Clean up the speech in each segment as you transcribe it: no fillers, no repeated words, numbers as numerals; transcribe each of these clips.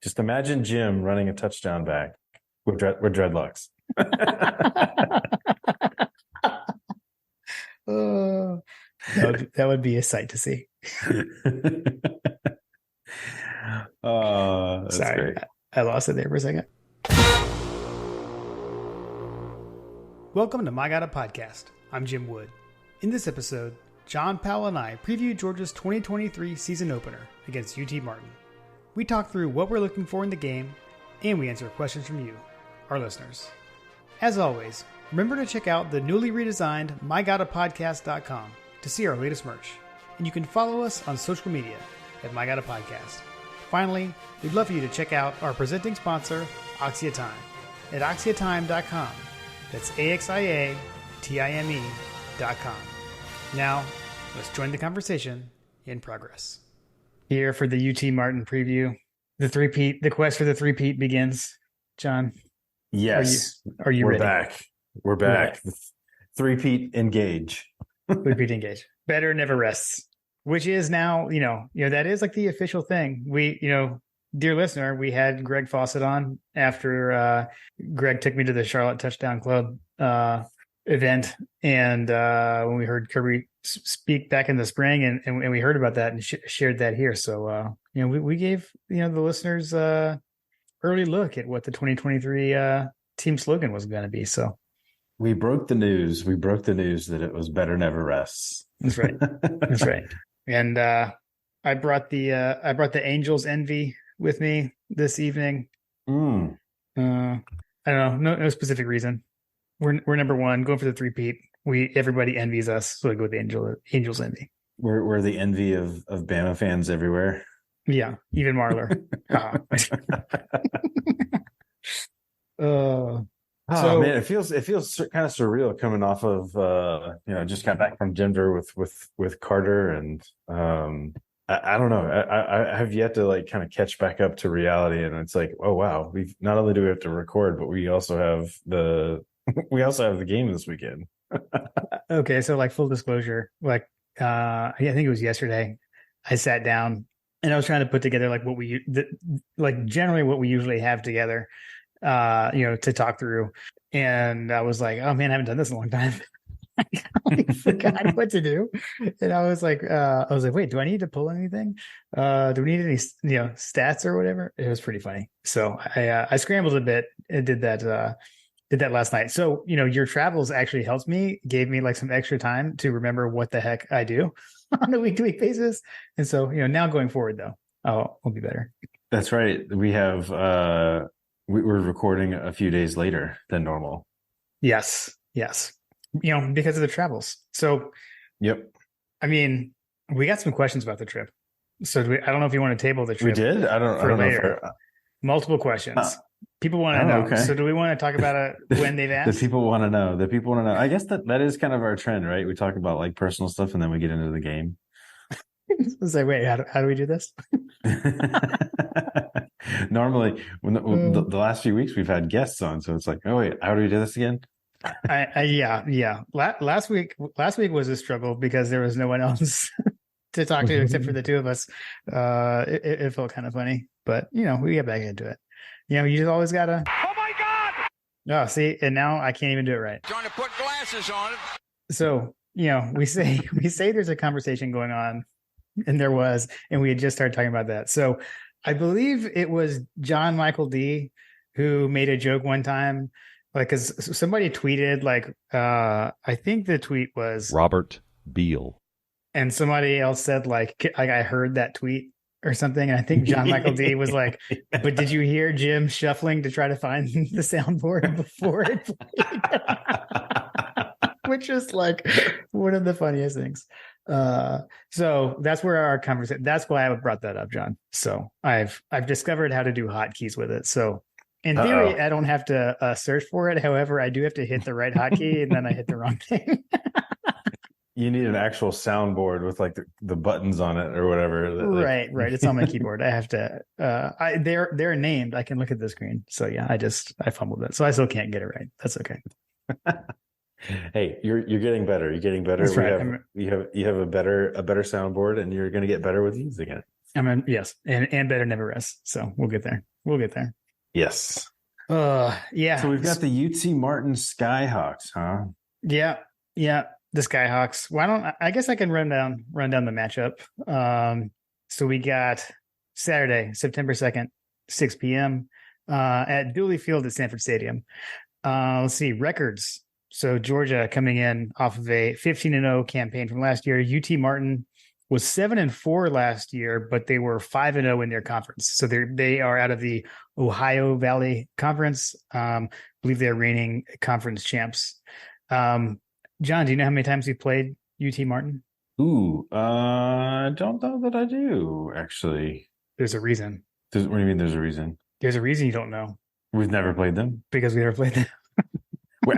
Just imagine Jim running a touchdown back with dreadlocks. Oh, that would be a sight to see. Oh, that's Sorry, great. I lost it there for a second. Welcome to My God, a Podcast. I'm Jim Wood. In this episode, John Powell and I preview Georgia's 2023 season opener against UT Martin. We talk through what we're looking for in the game, and we answer questions from you, our listeners. As always, remember to check out the newly redesigned MyGottaPodcast.com to see our latest merch, and you can follow us on social media at MyGottaPodcast. Finally, we'd love for you to check out our presenting sponsor, Oxia Time, at OxiaTime.com. That's AXIATIME.com. Now, let's join the conversation in progress. Here for the UT Martin preview. The quest for the three-peat begins. John, Yes. are you We're ready? back. We're back. Three-peat engage. Three-peat engage. Better never rests. Which is now, that is like the official thing. We, dear listener, we had Greg Fawcett on after Greg took me to the Charlotte Touchdown Club event. And when we heard Kirby speak back in the spring and we heard about that and shared that here. So, we gave, the listeners early look at what the 2023 team slogan was going to be. So we broke the news. We broke the news that it was better never rests. That's right. That's right. And I brought the Angels Envy with me this evening. I don't know, no specific reason. We're number one, going for the three-peat. Everybody envies us, so I go with the Angels Envy. We're the envy of Bama fans everywhere. Yeah, even Marler. So man, it feels kind of surreal coming off of just got back from Denver with Carter, and I don't know, I have yet to like kind of catch back up to reality, and it's like, oh wow, we not only do we have to record, but we also have the game this weekend. Okay, so like full disclosure, like I think it was yesterday, I sat down and I was trying to put together like generally what we usually have together. To talk through. And I was like, oh man, I haven't done this in a long time. I forgot what to do. And I was like, wait, do I need to pull anything? Do we need any, stats or whatever? It was pretty funny. So I scrambled a bit and did that last night. So, your travels actually helped me, gave me like some extra time to remember what the heck I do on a week-to-week basis. And so, now going forward though, I'll be better. That's right. We have, we're recording a few days later than normal. Yes. Because of the travels. So, yep. I mean, we got some questions about the trip. So I don't know if you want to table the trip. We did? I don't know. Multiple questions. People want to know. Okay. So do we want to talk about it when they've asked? The people want to know. I guess that is kind of our trend, right? We talk about like personal stuff and then we get into the game. It's like, wait, how do we do this? Normally, when the last few weeks we've had guests on, so it's like, oh wait, how do we do this again? Yeah. Last week was a struggle because there was no one else to talk to except for the two of us. It felt kind of funny, but we get back into it. You just always gotta. Oh my God! Oh, see, and now I can't even do it right. Trying to put glasses on it. So we say there's a conversation going on, and there was, and we had just started talking about that. So I believe it was John Michael D who made a joke one time, like, because somebody tweeted, like, I think the tweet was Robert Beal, and somebody else said, like I heard that tweet or something, and I think John Michael D was like, but did you hear Jim shuffling to try to find the soundboard before it played? Which is like one of the funniest things. So that's where our conversation, that's why I brought that up, John. So I've discovered how to do hotkeys with it. So in theory, I don't have to search for it. However, I do have to hit the right hotkey and then I hit the wrong thing. You need an actual soundboard with like the buttons on it or whatever. Right. It's on my keyboard. I have to, they're named. I can look at the screen. So yeah, I fumbled it. So I still can't get it right. That's okay. Hey, you're getting better. You're getting better. That's right. You have a better soundboard, and you're going to get better with using it. I mean, yes, and better never rest. So we'll get there. We'll get there. Yes. Yeah. So we've got the UT Martin Skyhawks, huh? Yeah, the Skyhawks. Why don't I guess I can run down the matchup. So we got Saturday, September 2nd, 6 p.m. At Dooley Field at Sanford Stadium. Let's see records. So Georgia coming in off of a 15-0 campaign from last year. UT Martin was 7-4 last year, but they were 5-0 in their conference. So they are out of the Ohio Valley Conference. I believe they're reigning conference champs. John, do you know how many times you've played UT Martin? Ooh, I don't know that I do, actually. There's a reason. What do you mean there's a reason? There's a reason you don't know. We've never played them? Because we never played them. Wait,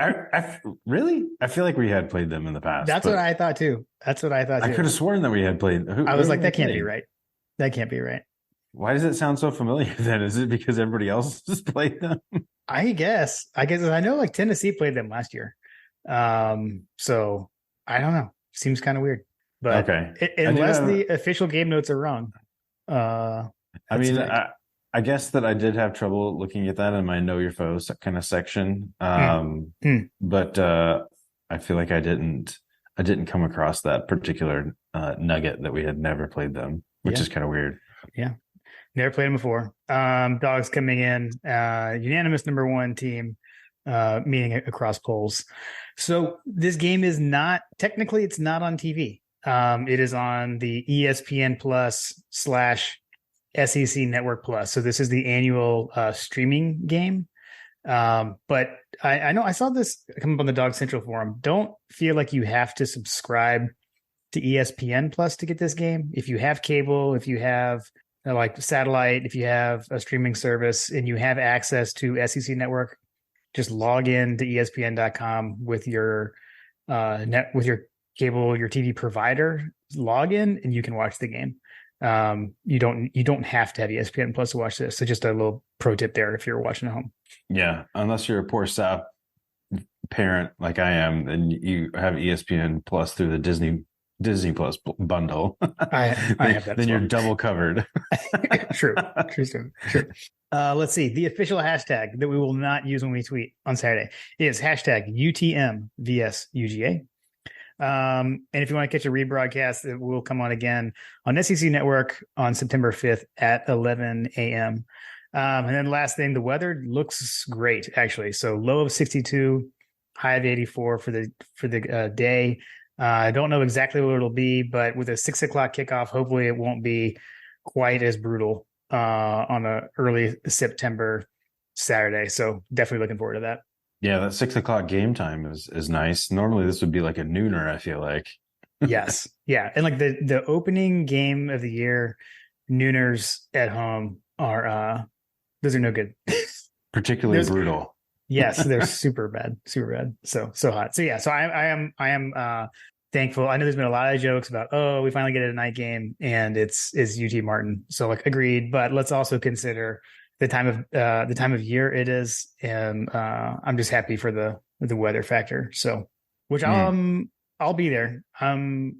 really? I feel like we had played them in the past. That's what I thought too. I could have sworn that we had played. I was like, that can't be right. That can't be right. Why does it sound so familiar then? Is it because everybody else has played them? I guess I know like Tennessee played them last year. So I don't know. Seems kind of weird. But okay. Unless the official game notes are wrong. I mean, I guess that I did have trouble looking at that in my Know Your Foe kind of section. But I feel like I didn't come across that particular nugget that we had never played them, which is kind of weird. Yeah. Never played them before. Dogs coming in, unanimous number one team, meeting across polls. So this game is technically it's not on TV. It is on the ESPN Plus / SEC Network Plus. So this is the annual streaming game. But I know I saw this come up on the Dog Central forum. Don't feel like you have to subscribe to ESPN Plus to get this game. If you have cable, if you have like satellite, if you have a streaming service and you have access to SEC Network, just log in to ESPN.com with your with your cable, your TV provider, log in and you can watch the game. You don't have to have ESPN Plus to watch this. So just a little pro tip there if you're watching at home. Yeah, unless you're a poor sap parent like I am, and you have ESPN Plus through the Disney Plus bundle. I have that. Then you're double covered. True. Let's see. The official hashtag that we will not use when we tweet on Saturday is hashtag UTMVSUGA. And if you want to catch a rebroadcast, it will come on again on SEC Network on September 5th at 11 a.m. And then last thing, the weather looks great, actually. So low of 62, high of 84 for the day. I don't know exactly what it'll be, but with a 6 o'clock kickoff, hopefully it won't be quite as brutal on a early September Saturday. So definitely looking forward to that. Yeah, that 6 o'clock game time is nice. Normally this would be like a nooner, I feel like. Yes. Yeah. And like the opening game of the year, nooners at home are those are no good. Particularly brutal. Yes, they're super bad. So hot. So yeah, so I am thankful. I know there's been a lot of jokes about, oh, we finally get a night game and it's UT Martin. So like agreed, but let's also consider the time of year it is, and I'm just happy for the weather factor. So, which I'll be there.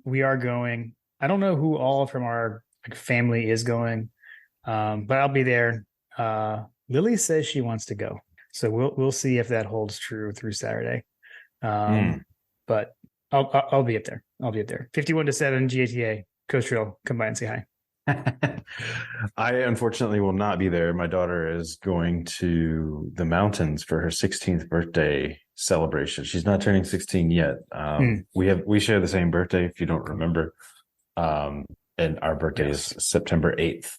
We are going. I don't know who all from our family is going, but I'll be there. Lily says she wants to go, so we'll see if that holds true through Saturday. But I'll be up there. 51-7 GATA Coach Trail. Come by and say hi. I unfortunately will not be there. My daughter is going to the mountains for her 16th birthday celebration. She's not turning 16 yet. We share the same birthday, if you don't remember. And our birthday is September 8th.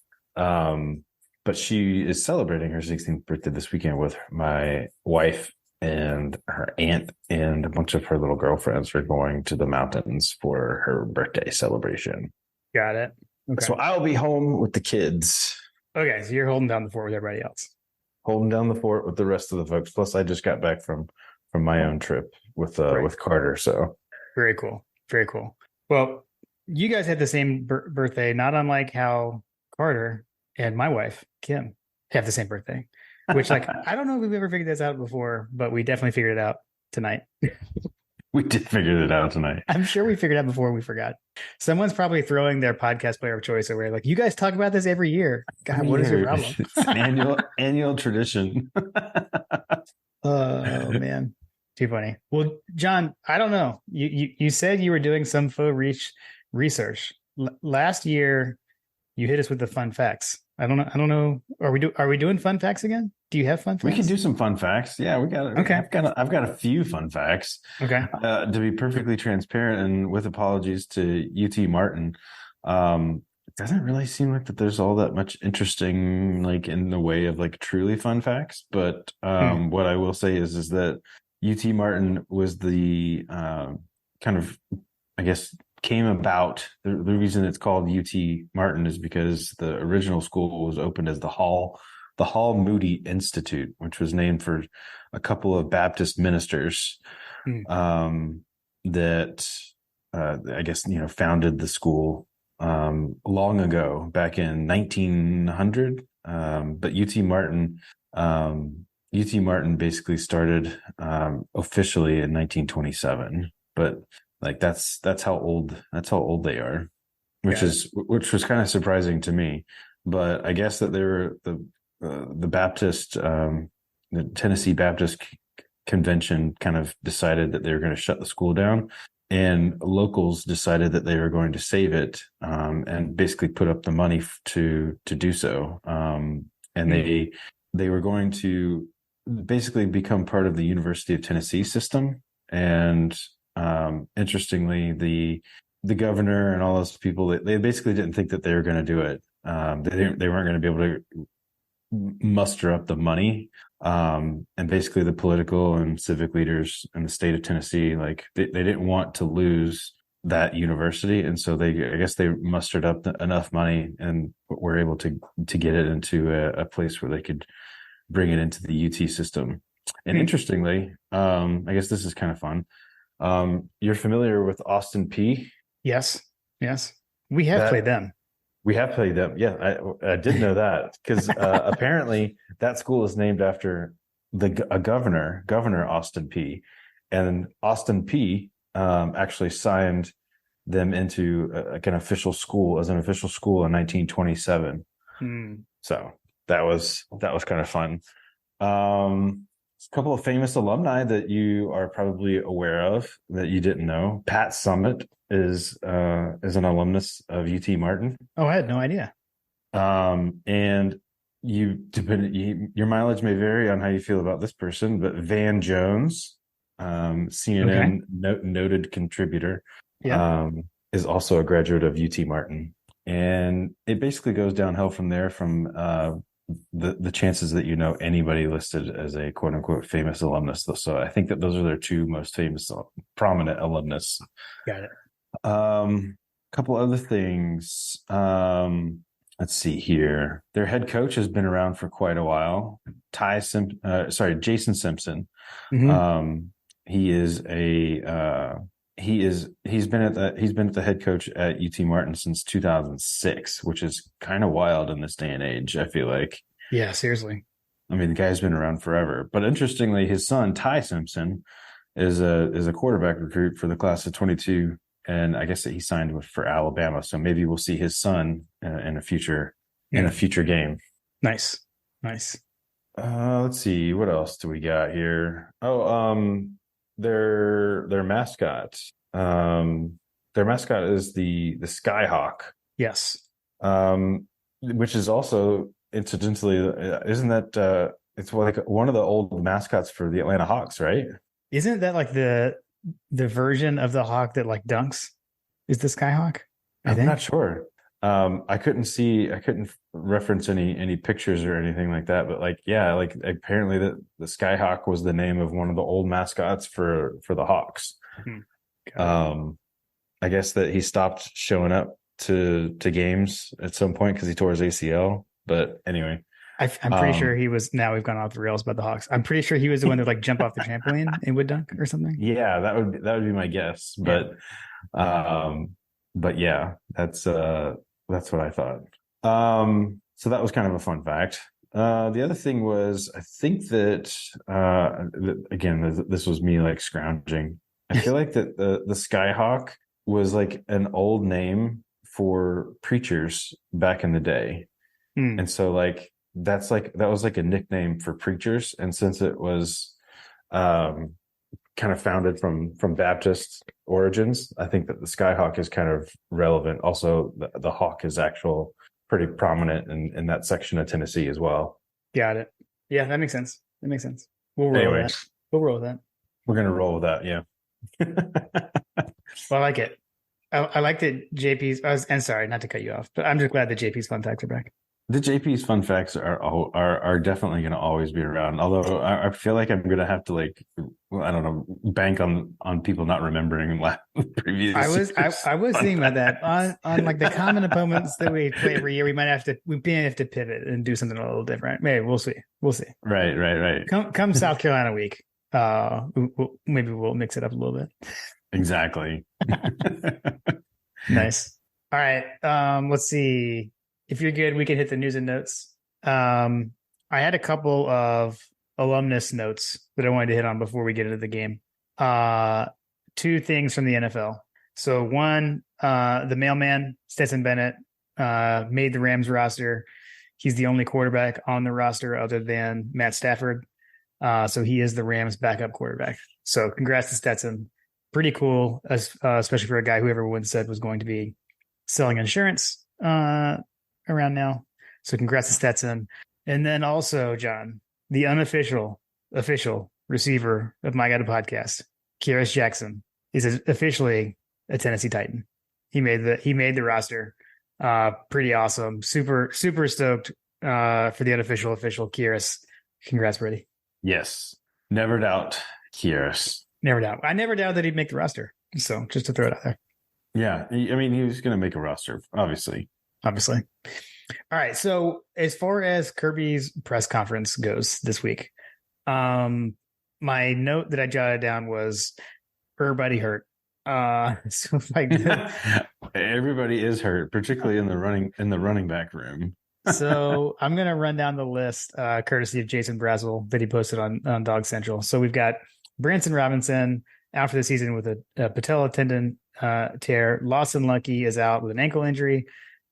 But she is celebrating her 16th birthday this weekend with my wife and her aunt, and a bunch of her little girlfriends are going to the mountains for her birthday celebration. Got it. Okay. So I'll be home with the kids. Okay, so you're holding down the fort with everybody else. Holding down the fort with the rest of the folks. Plus, I just got back from my own trip with Carter. So very cool. Well, you guys had the same birthday, not unlike how Carter and my wife Kim have the same birthday. Which, like, I don't know if we've ever figured this out before, but we definitely figured it out tonight. We did figure it out tonight. I'm sure we figured out before we forgot. Someone's probably throwing their podcast player of choice away. Like, you guys talk about this every year. God, what is your problem? It's an annual tradition. Oh man, too funny. Well, John, I don't know. You said you were doing some faux research last year. You hit us with the fun facts. I don't know. Are we doing fun facts again? Do you have fun facts? We can do some fun facts. Yeah, we got it. Okay. I've got a few fun facts. Okay. To be perfectly transparent and with apologies to UT Martin, it doesn't really seem like that there's all that much interesting, like in the way of like truly fun facts. But what I will say is that UT Martin was the kind of, I guess, came about. The reason it's called UT Martin is because the original school was opened as the Hall Moody Institute, which was named for a couple of Baptist ministers that I guess founded the school long ago, back in 1900. But UT Martin basically started officially in 1927. But like that's how old they are, which was kind of surprising to me. But I guess that they were the Baptist, the Tennessee Baptist Convention kind of decided that they were going to shut the school down, and locals decided that they were going to save it, and basically put up the money to do so. And they were going to basically become part of the University of Tennessee system. And interestingly, the governor and all those people, they basically didn't think that they were going to do it. They weren't going to be able to muster up the money, and basically the political and civic leaders in the state of Tennessee, like they didn't want to lose that university, and so I guess they mustered up enough money and were able to get it into a place where they could bring it into the UT system. And interestingly, I guess this is kind of fun. You're familiar with Austin Peay? Yes. We have played them. We have played them. Yeah, I did know that, because apparently that school is named after a governor, Governor Austin Peay, and Austin Peay actually signed them into an official school in 1927. So that was kind of fun. A couple of famous alumni that you are probably aware of that you didn't know. Pat Summitt is an alumnus of UT Martin. Oh, I had no idea. And your mileage may vary on how you feel about this person, but Van Jones, CNN noted contributor, is also a graduate of UT Martin. And it basically goes downhill from there, from the chances that anybody listed as a quote unquote famous alumnus. So I think that those are their two most famous prominent alumnus. Got it. Couple other things. Let's see here. Their head coach has been around for quite a while. Jason Simpson. He's been at the head coach at UT Martin since 2006, which is kind of wild in this day and age, I feel like. Yeah, seriously. I mean, the guy's been around forever. But interestingly, his son, Ty Simpson, is a quarterback recruit for the class of 22. And I guess that he signed for Alabama. So maybe we'll see his son in a future game. Nice. Let's see. What else do we got here? Their mascot. Their mascot is the Skyhawk. Yes. Which is also, incidentally, isn't that it's like one of the old mascots for the Atlanta Hawks, right? Isn't that like the version of the hawk that like dunks? Is the Skyhawk? I'm not sure. I couldn't reference any pictures or anything like that, but apparently the Skyhawk was the name of one of the old mascots for the Hawks. I guess that he stopped showing up to games at some point because he tore his ACL. But anyway, I'm pretty sure he was. Now we've gone off the rails about the Hawks. I'm pretty sure he was the one that like jump off the trampoline and would dunk or something. Yeah, that would be my guess. But yeah, that's what I thought. So that was kind of a fun fact. The other thing was, I think that again, this was me like scrounging I feel like that the Skyhawk was like an old name for preachers back in the day. And so that was like a nickname for preachers. And since it was kind of founded from Baptist origins, I think that the Skyhawk is kind of relevant. Also, the hawk is pretty prominent in that section of Tennessee as well. Got it. Yeah, that makes sense. We'll roll with that. We're gonna roll with that. Yeah. Well, I like it. I like that JP's. And sorry, not to cut you off, but I'm just glad that JP's fun facts are back. The JP's fun facts are definitely going to always be around. Although I feel like I'm going to have to I don't know, bank on people not remembering previous. I was thinking about that on like the common opponents that we play every year. We may have to pivot and do something a little different. Maybe we'll see. Right. Come South Carolina week. Maybe we'll mix it up a little bit. Exactly. Nice. All right. Let's see. If you're good, we can hit the news and notes. I had a couple of alumnus notes that I wanted to hit on before we get into the game. Two things from the NFL. So one, the mailman, Stetson Bennett, made the Rams roster. He's the only quarterback on the roster other than Matt Stafford. So he is the Rams backup quarterback. So congrats to Stetson. Pretty cool, especially for a guy who everyone said was going to be selling insurance around now. So congrats to Stetson. And then also, John, the official receiver of My Guide Podcast, Kearis Jackson, is officially a Tennessee Titan. He made the roster. Pretty awesome. Super stoked for the unofficial official Kearis. Congrats, buddy. Yes. Never doubt Kearis. Never doubt. I never doubt that he'd make the roster. So just to throw it out there. Yeah. I mean, he was going to make a roster, obviously. All right. So as far as Kirby's press conference goes this week, my note that I jotted down was everybody hurt. So everybody is hurt, particularly in the running back room. So I'm going to run down the list, courtesy of Jason Brazel that he posted on Dog Central. So we've got Branson Robinson out for the season with a patella tendon tear. Lawson Lucky is out with an ankle injury.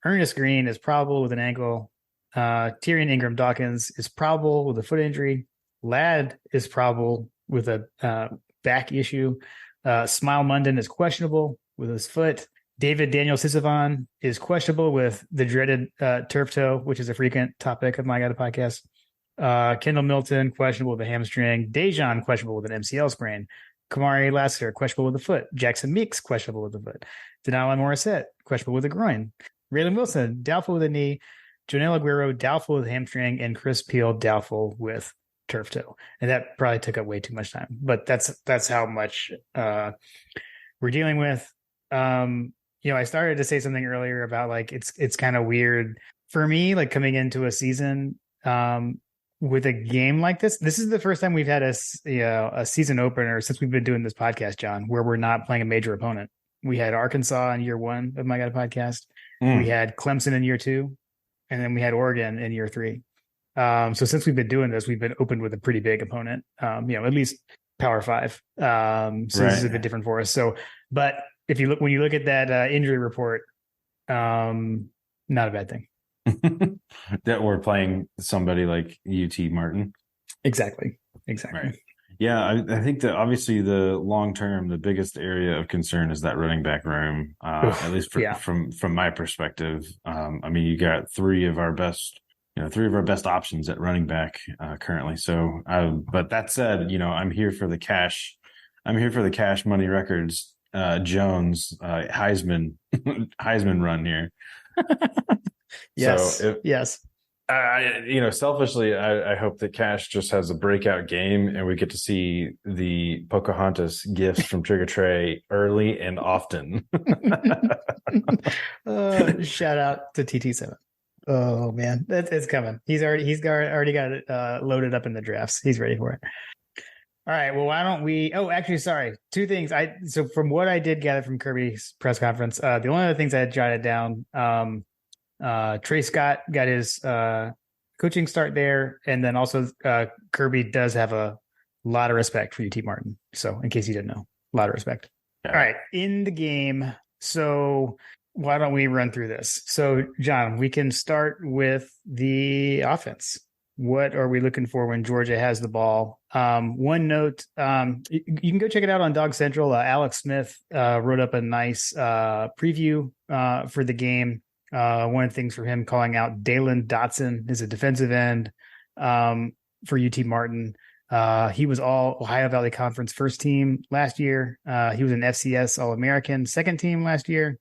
Ernest Green is probable with an ankle. Tyrion Ingram Dawkins is probable with a foot injury. Ladd is probable with a back issue. Smile Munden is questionable with his foot. David Daniel Sisavon is questionable with the dreaded turf toe, which is a frequent topic of My Guide Podcast. Kendall Milton, questionable with a hamstring. Dejan, questionable with an MCL sprain. Kamari Lassiter, questionable with a foot. Jackson Meeks, questionable with a foot. Denali Morissette, questionable with a groin. Raylan Wilson, doubtful with a knee. Jonel Aguero, doubtful with hamstring. And Chris Peel, doubtful with turf toe. And that probably took up way too much time. But that's how much we're dealing with. I started to say something earlier about like it's kind of weird for me, like coming into a season with a game like this. This is the first time we've had a season opener since we've been doing this podcast, John, where we're not playing a major opponent. We had Arkansas in year 1 of My Guide Podcast. We had Clemson in year 2, and then we had Oregon in year 3. So since we've been doing this, we've been opened with a pretty big opponent, at least Power 5. This is a bit different for us. So, but when you look at that injury report, not a bad thing. That we're playing somebody like UT Martin. Exactly. Right. Yeah, I think that obviously the long term, the biggest area of concern is that running back room. At least from my perspective. You got three of our best options at running back currently. So, but that said, I'm here for the cash. I'm here for the Cash Money Records Jones Heisman run here. Yes. Yes. Selfishly, I hope that Cash just has a breakout game and we get to see the Pocahontas gifts from Trigger Trey early and often. Shout out to TT7. Oh man, it's coming. He's already got it loaded up in the drafts. He's ready for it. All right. Well, why don't we? Oh, actually, sorry. Two things. So from what I did gather from Kirby's press conference, the only other things I had jotted down. Trey Scott got his coaching start there, and then also Kirby does have a lot of respect for UT Martin. So, in case you didn't know, A lot of respect. Yeah. All right. In the game. So why don't we run through this? So, John, we can start with the offense. What are we looking for when Georgia has the ball? One note, you can go check it out on Dog Central. Alex Smith wrote up a nice preview for the game. One of the things for him calling out Dalen Dotson is a defensive end for UT Martin. He was all Ohio Valley Conference first team last year. He was an FCS All-American second team last year.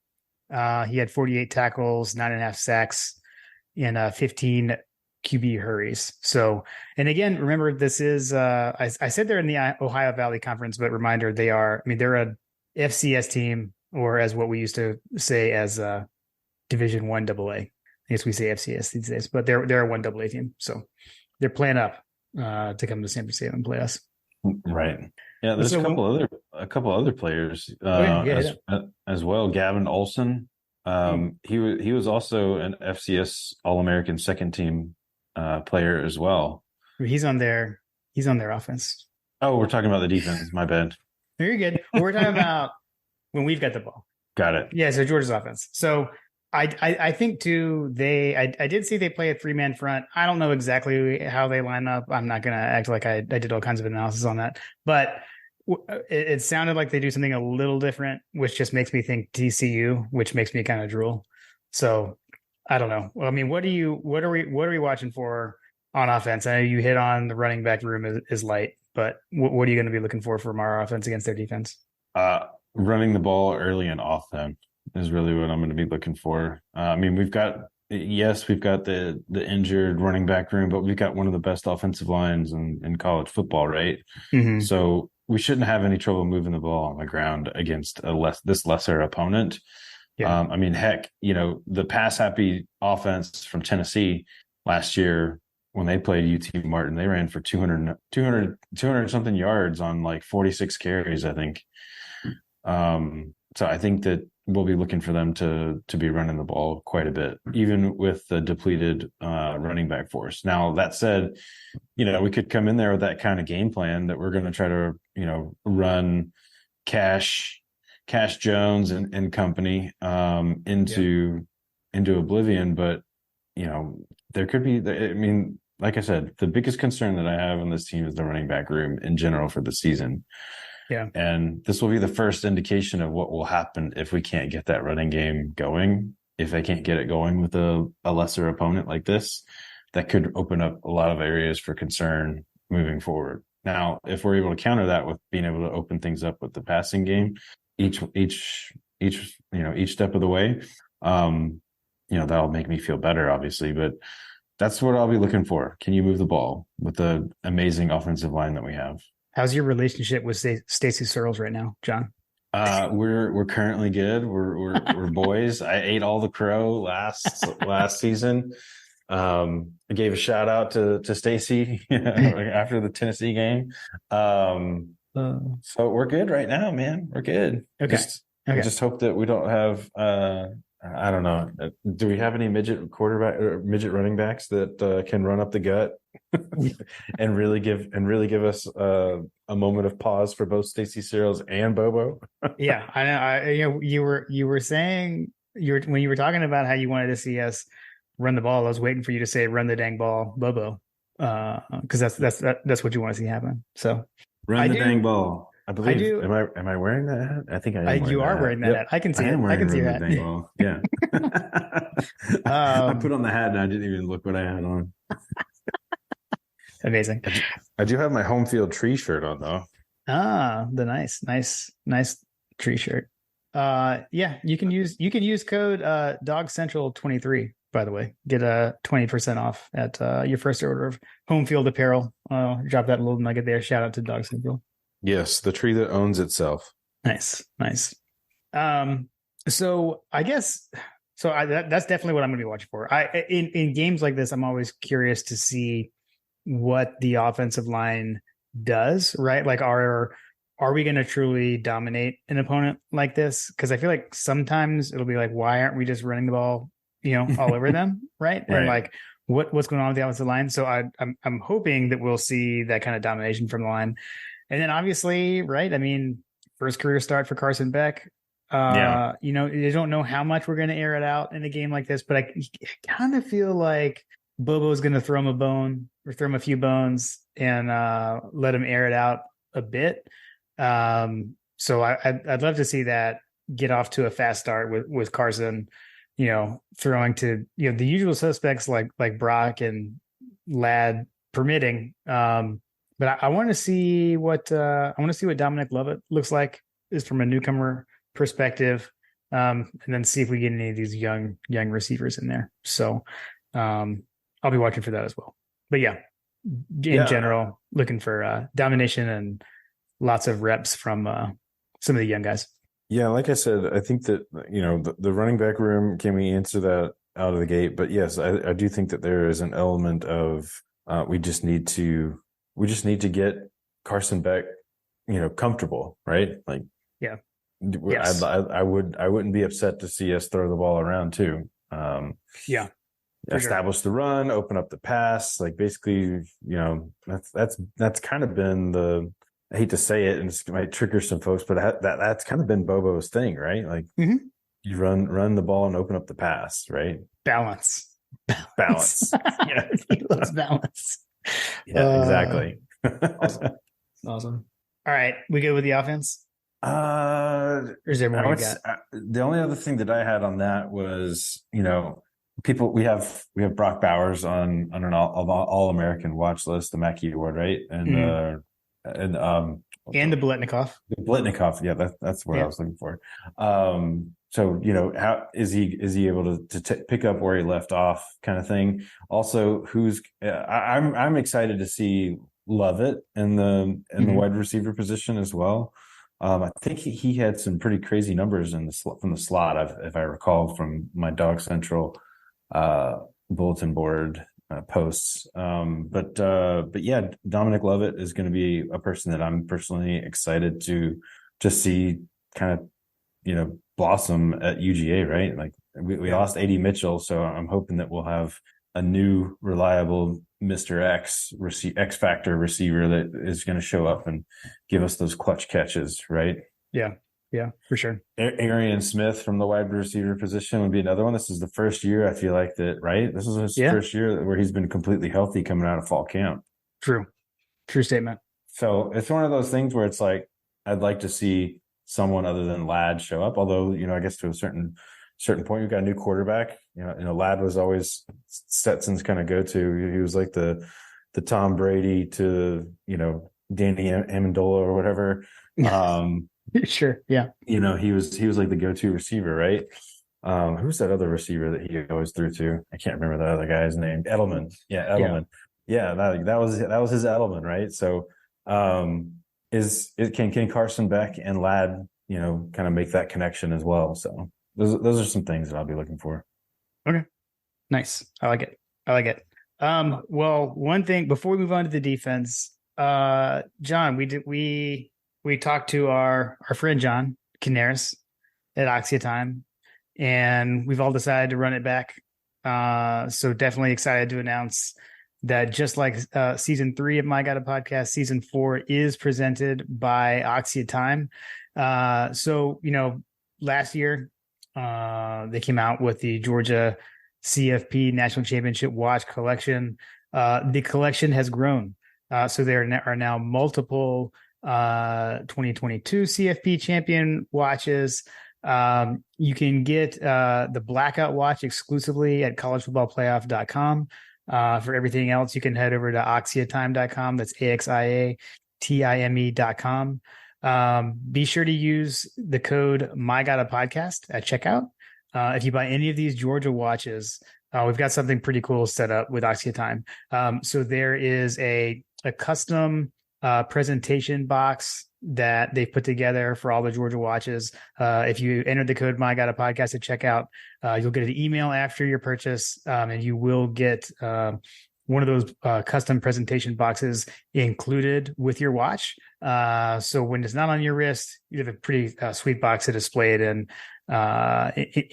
He had 48 tackles, 9.5 sacks, and 15 QB hurries. So, and again, remember, this is, I said they're in the Ohio Valley Conference, but reminder, they're a FCS team, or as what we used to say as Division I AA. I guess we say FCS these days, but they're a 1AA team. So they're playing up to come to San Francisco and play us. Right. Yeah, there's a couple other players as well. Gavin Olson. He was also an FCS All-American second team player as well. He's on their offense. Oh, we're talking about the defense. My bad. No, you're good. We're talking about when we've got the ball. Got it. Yeah, so Georgia's offense. So I think too, I did see they play a 3-man front. I don't know exactly how they line up. I'm not going to act like I did all kinds of analysis on that, but it sounded like they do something a little different, which just makes me think TCU, which makes me kind of drool. So I don't know. Well, I mean, what are we watching for on offense? I know you hit on the running back room is light, but what are you going to be looking for from our offense against their defense? Running the ball early and often is really what I'm going to be looking for. I mean, we've got the injured running back room, but we've got one of the best offensive lines in college football, right? Mm-hmm. So we shouldn't have any trouble moving the ball on the ground against this lesser opponent. Yeah. I mean, heck, the pass happy offense from Tennessee last year when they played UT Martin, they ran for 200 something yards on like 46 carries, I think. So I think that we'll be looking for them to be running the ball quite a bit, even with the depleted running back force. Now, that said, we could come in there with that kind of game plan that we're going to try to, run Cash Jones and company into oblivion. But, there could be, like I said, the biggest concern that I have on this team is the running back room in general for the season. Yeah. And this will be the first indication of what will happen if we can't get that running game going. If they can't get it going with a lesser opponent like this, that could open up a lot of areas for concern moving forward. Now, if we're able to counter that with being able to open things up with the passing game, each step of the way, that'll make me feel better, obviously. But that's what I'll be looking for. Can you move the ball with the amazing offensive line that we have? How's your relationship with Stacey Searles right now, John? We're currently good. We're boys. I ate all the crow last season. I gave a shout out to Stacey after the Tennessee game. So we're good right now, man. We're good. Okay. Just hope that we don't have. I don't know. Do we have any midget quarterback or midget running backs that can run up the gut and really give us a moment of pause for both Stacey Searles and Bobo? Yeah, I know. You were saying when you were talking about how you wanted to see us run the ball. I was waiting for you to say "run the dang ball, Bobo," because that's what you want to see happen. So run the dang ball. I believe. I do. Am I wearing that hat? I think I am. You are wearing that hat. I can see it. I can see that. Yeah. I put on the hat and I didn't even look what I had on. Amazing. I do have my home field tree shirt on though. The nice tree shirt. Yeah, you can use code Dog Central 23. By the way, get a 20% off at your first order of home field apparel. Drop that little nugget there. Shout out to Dog Central. Yes, the tree that owns itself. Nice. So I guess that's definitely what I'm going to be watching for. In games like this, I'm always curious to see what the offensive line does. Right, like are we going to truly dominate an opponent like this? Because I feel like sometimes it'll be like, why aren't we just running the ball, all over them? Right, and like what's going on with the offensive line? So I'm hoping that we'll see that kind of domination from the line. And then obviously, right, I mean, first career start for Carson Beck. You know, you don't know how much we're going to air it out in a game like this, but I kind of feel like Bobo's going to throw him a bone or throw him a few bones and let him air it out a bit. So I'd love to see that get off to a fast start with Carson, you know, throwing to, you know, the usual suspects like Brock and Ladd permitting. But I want to see what Dominic Lovett looks like is from a newcomer perspective, and then see if we get any of these young receivers in there. So I'll be watching for that as well. But in general, looking for domination and lots of reps from some of the young guys. Yeah, like I said, I think that, you know, the running back room, can we answer that out of the gate? But yes, I do think that there is an element of we just need to get Carson Beck, you know, comfortable, right? Like, yeah, yes. I wouldn't be upset to see us throw the ball around too. Establish the run, open up the pass, like basically, you know, that's kind of been the, I hate to say it, and it might trigger some folks, but that's kind of been Bobo's thing, right? Like you run the ball and open up the pass, right? Balance. Yeah, he loves balance. Yeah, exactly. Awesome. All right, we good with the offense? Or is there more you got? The only other thing that I had on that was, you know, we have Brock Bowers on an all American watch list, the Mackey Award, right? And the Biletnikoff. The Biletnikoff, yeah, that's what I was looking for. So, you know, how is he able to pick up where he left off, kind of thing. Also, I'm excited to see Lovett in the wide receiver position as well. I think he had some pretty crazy numbers from the slot, if I recall, from my Dog Central bulletin board posts. But yeah, Dominic Lovett is going to be a person that I'm personally excited to see kind of, you know, blossom at UGA, right? Like we lost A.D. Mitchell, so I'm hoping that we'll have a new reliable Mr. X factor receiver that is going to show up and give us those clutch catches, right? Yeah, for sure. Arian Smith from the wide receiver position would be another one. This is the first year, I feel like, that, right? This is his first year where he's been completely healthy coming out of fall camp. True statement. So it's one of those things where it's like, I'd like to see someone other than Ladd show up. Although, you know, I guess to a certain point, you've got a new quarterback. You know, Ladd was always Stetson's kind of go-to. He was like the Tom Brady to, you know, Danny Amendola or whatever. Sure. Yeah. You know, he was like the go-to receiver, right? Who's that other receiver that he always threw to? I can't remember the other guy's name. Edelman. Yeah, Edelman. Yeah, that was his Edelman, right? So, can Carson Beck and Ladd, you know, kind of make that connection as well? So those are some things that I'll be looking for. Okay. Nice. I like it. Well, one thing before we move on to the defense, John, we talked to our friend John Canaris at Oxia Time, and we've all decided to run it back. So definitely excited to announce that just like season 3 of My God a Podcast, season 4 is presented by Oxia Time. So, you know, last year they came out with the Georgia CFP National Championship Watch Collection. The collection has grown. So there are now multiple 2022 CFP champion watches. You can get the Blackout watch exclusively at collegefootballplayoff.com. For everything else, you can head over to axiatime.com. That's AXIATIME.com. Be sure to use the code MyGottaPodcast at checkout. If you buy any of these Georgia watches, we've got something pretty cool set up with Oxia Time. So there is a custom presentation box that they've put together for all the Georgia watches. If you enter the code MyGottaPodcast at checkout, you'll get an email after your purchase, and you will get one of those custom presentation boxes included with your watch. So when it's not on your wrist, you have a pretty sweet box to display it in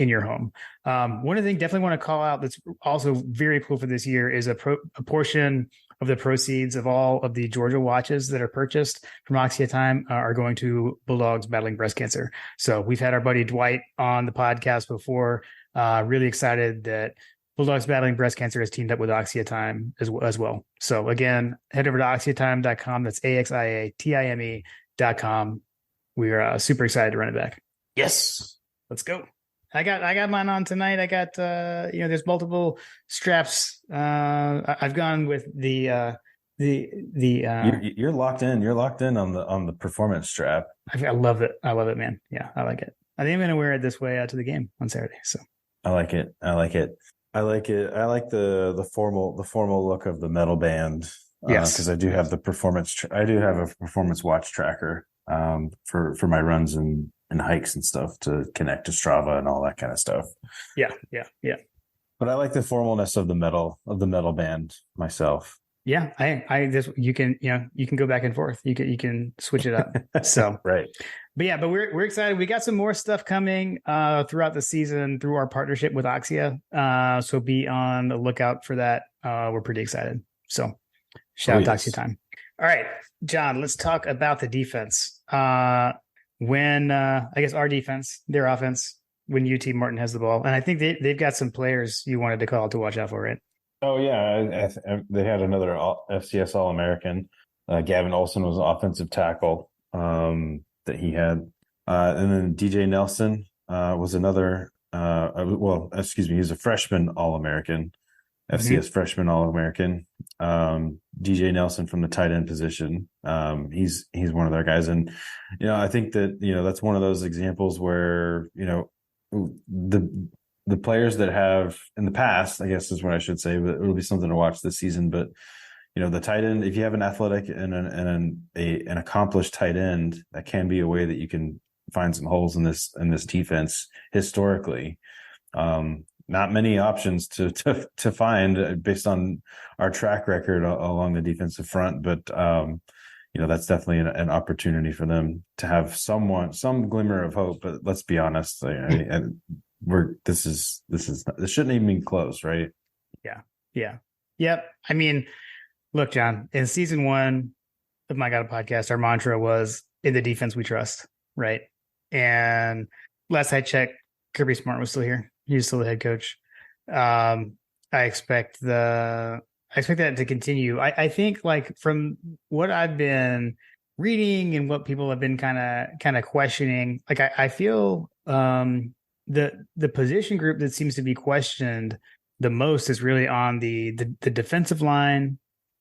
your home. One of the things definitely want to call out that's also very cool for this year is a portion of the proceeds of all of the Georgia watches that are purchased from Oxia Time are going to Bulldogs battling breast cancer. So we've had our buddy Dwight on the podcast before. Really excited that Bulldogs battling breast cancer has teamed up with Oxia Time as well. So again, head over to oxiatime.com. That's AXIATIME.com. We're super excited to run it back. Yes. Let's go. I got mine on tonight. I got there's multiple straps. I've gone with the you're locked in. You're locked in on the performance strap. I love it. I love it, man. Yeah, I like it. I think I'm gonna wear it this way out to the game on Saturday. So I like it. I like the formal look of the metal band. Yes, because I do have the performance. I do have a performance watch tracker for my runs and hikes and stuff to connect to Strava and all that kind of stuff. Yeah. But I like the formalness of the metal band myself. Yeah, you can go back and forth. You can switch it up. So right. But we're excited. We got some more stuff coming throughout the season through our partnership with Oxia. So be on the lookout for that. We're pretty excited. So shout out to Oxia Time. All right, John, let's talk about the defense. When I guess our defense, their offense, when UT Martin has the ball, and I think they've got some players you wanted to call to watch out for, right? Oh yeah, they had another FCS All-American. Gavin Olson was an offensive tackle that he had, and then DJ Nelson was another. He's a freshman All-American, FCS freshman All-American. DJ Nelson from the tight end position. He's one of their guys, and I think that that's one of those examples where the players that have in the past, I guess is what I should say, but it'll be something to watch this season. But the tight end, if you have an athletic and an accomplished tight end, that can be a way that you can find some holes in this defense historically. Not many options to find based on our track record along the defensive front, but that's definitely an opportunity for them to have some glimmer of hope. But let's be honest, this shouldn't even be close, right? Yeah. Yep. I mean, look, John, in season 1 of My God Podcast, our mantra was in the defense we trust, right? And last I checked, Kirby Smart was still here. He's still the head coach. I expect that to continue. I think, like, from what I've been reading and what people have been kind of questioning, like I feel the position group that seems to be questioned the most is really on the defensive line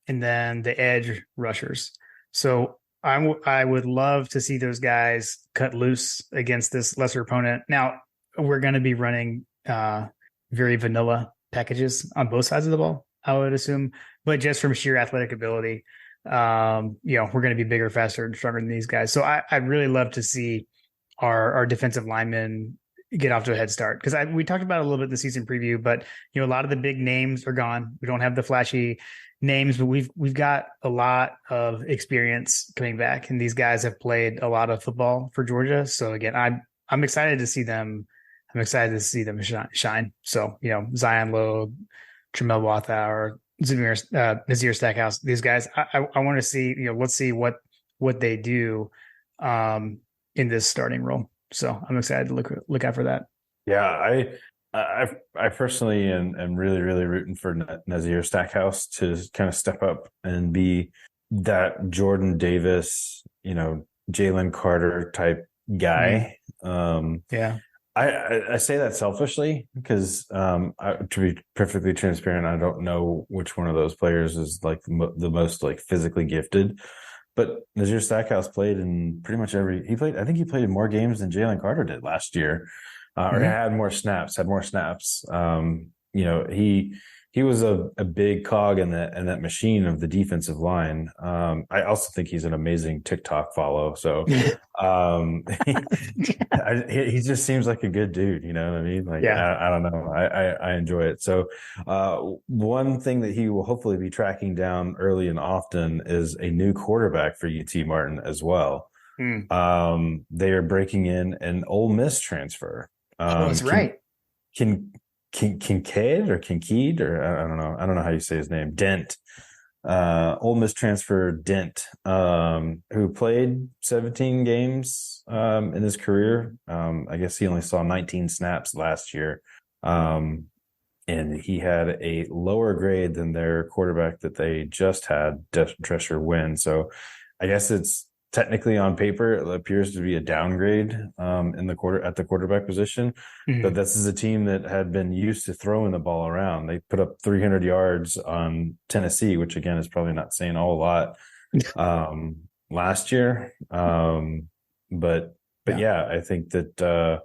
and then the edge rushers. So I would love to see those guys cut loose against this lesser opponent. Now we're going to be running very vanilla packages on both sides of the ball, I would assume, but just from sheer athletic ability, we're going to be bigger, faster, and stronger than these guys. So I'd really love to see our defensive linemen get off to a head start, because we talked about it a little bit in the season preview, but a lot of the big names are gone. We don't have the flashy names, but we've got a lot of experience coming back, and these guys have played a lot of football for Georgia. So again, I'm excited to see them. I'm excited to see them shine. So Zion Logue, Tramel Wathauer, Nazir Stackhouse, these guys. I want to see. Let's see what they do in this starting role. So I'm excited to look out for that. Yeah, I personally am really, really rooting for Nazir Stackhouse to kind of step up and be that Jordan Davis, Jalen Carter type guy. Yeah. I say that selfishly because to be perfectly transparent, I don't know which one of those players is like the most like physically gifted. But Nazir Stackhouse played in pretty much I think he played in more games than Jalen Carter did last year, or had more snaps. He was a big cog in that machine of the defensive line. I also think he's an amazing TikTok follow. So he just seems like a good dude. You know what I mean? Like, yeah. I don't know. I enjoy it. So one thing that he will hopefully be tracking down early and often is a new quarterback for UT Martin as well. They are breaking in an Ole Miss transfer. That's right. Kincaid, or I don't know how you say his name. Dent. Ole Miss transfer Dent, who played 17 games in his career. I guess he only saw 19 snaps last year. And he had a lower grade than their quarterback that they just had, Drescher Wynn. So I guess it's technically on paper, it appears to be a downgrade in the at the quarterback position. Mhm. But this is a team that had been used to throwing the ball around. They put up 300 yards on Tennessee, which again is probably not saying a whole lot last year. But yeah, I think that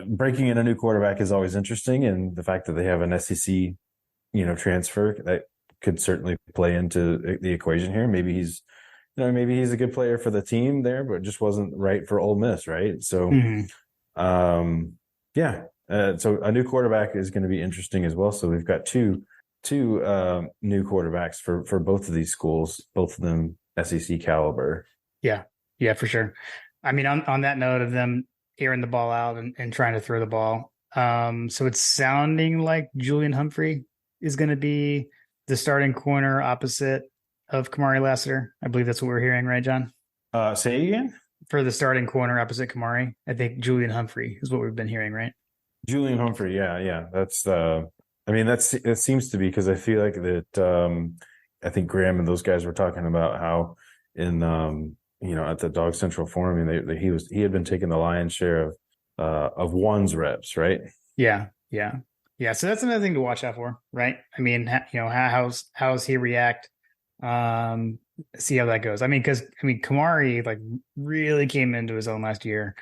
breaking in a new quarterback is always interesting, and the fact that they have an SEC, transfer that could certainly play into the equation here. Maybe he's a good player for the team there, but just wasn't right for Ole Miss, right? So, so a new quarterback is going to be interesting as well. So we've got two new quarterbacks for both of these schools, both of them SEC caliber. Yeah, for sure. I mean, on that note of them airing the ball out and trying to throw the ball, so it's sounding like Julian Humphrey is going to be the starting corner opposite of Kamari Lassiter. I believe that's what we're hearing, right, John? Say again? For the starting corner opposite Kamari, I think Julian Humphrey is what we've been hearing, right? Julian Humphrey, yeah. That's it seems to be, because I feel like that I think Graham and those guys were talking about how in at the Dog Central Forum, he had been taking the lion's share of one's reps, right? Yeah. So that's another thing to watch out for, right? I mean, how's he react? See how that goes. I mean, Kamari like really came into his own last year,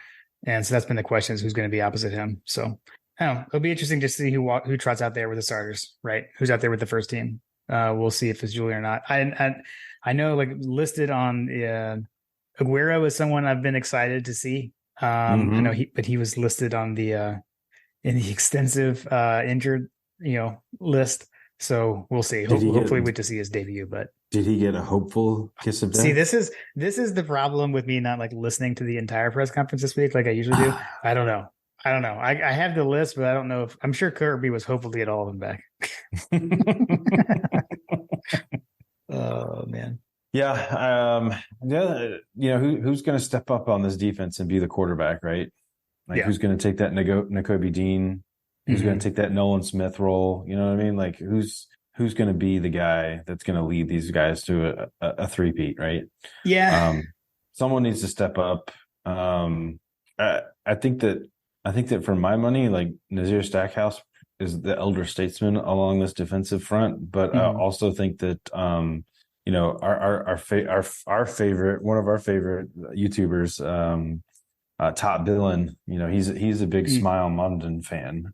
and so that's been the question: is who's going to be opposite him. So I don't know. It'll be interesting to see who trots out there with the starters, right? Who's out there with the first team? We'll see if it's Julian or not. I know, like, listed on Aguero is someone I've been excited to see. I know he was listed on the in the extensive injured list. So we'll see. Hopefully wait to see his debut. But did he get a hopeful kiss of death? See, this is the problem with me not like listening to the entire press conference this week like I usually do. I don't know. I have the list, but I don't know if I'm sure Kirby was hopeful to get all of them back. Oh man. Yeah. Who's going to step up on this defense and be the quarterback, right? Like, who's going to take that Nakobe Dean? Who's going to take that Nolan Smith role? You know what I mean? Like, who's going to be the guy that's going to lead these guys to a three-peat, right? Yeah. Someone needs to step up. I think that for my money, like, Nazir Stackhouse is the elder statesman along this defensive front, but I also think that our favorite, one of our favorite YouTubers, Top Dillon, he's a big Smile Munden fan.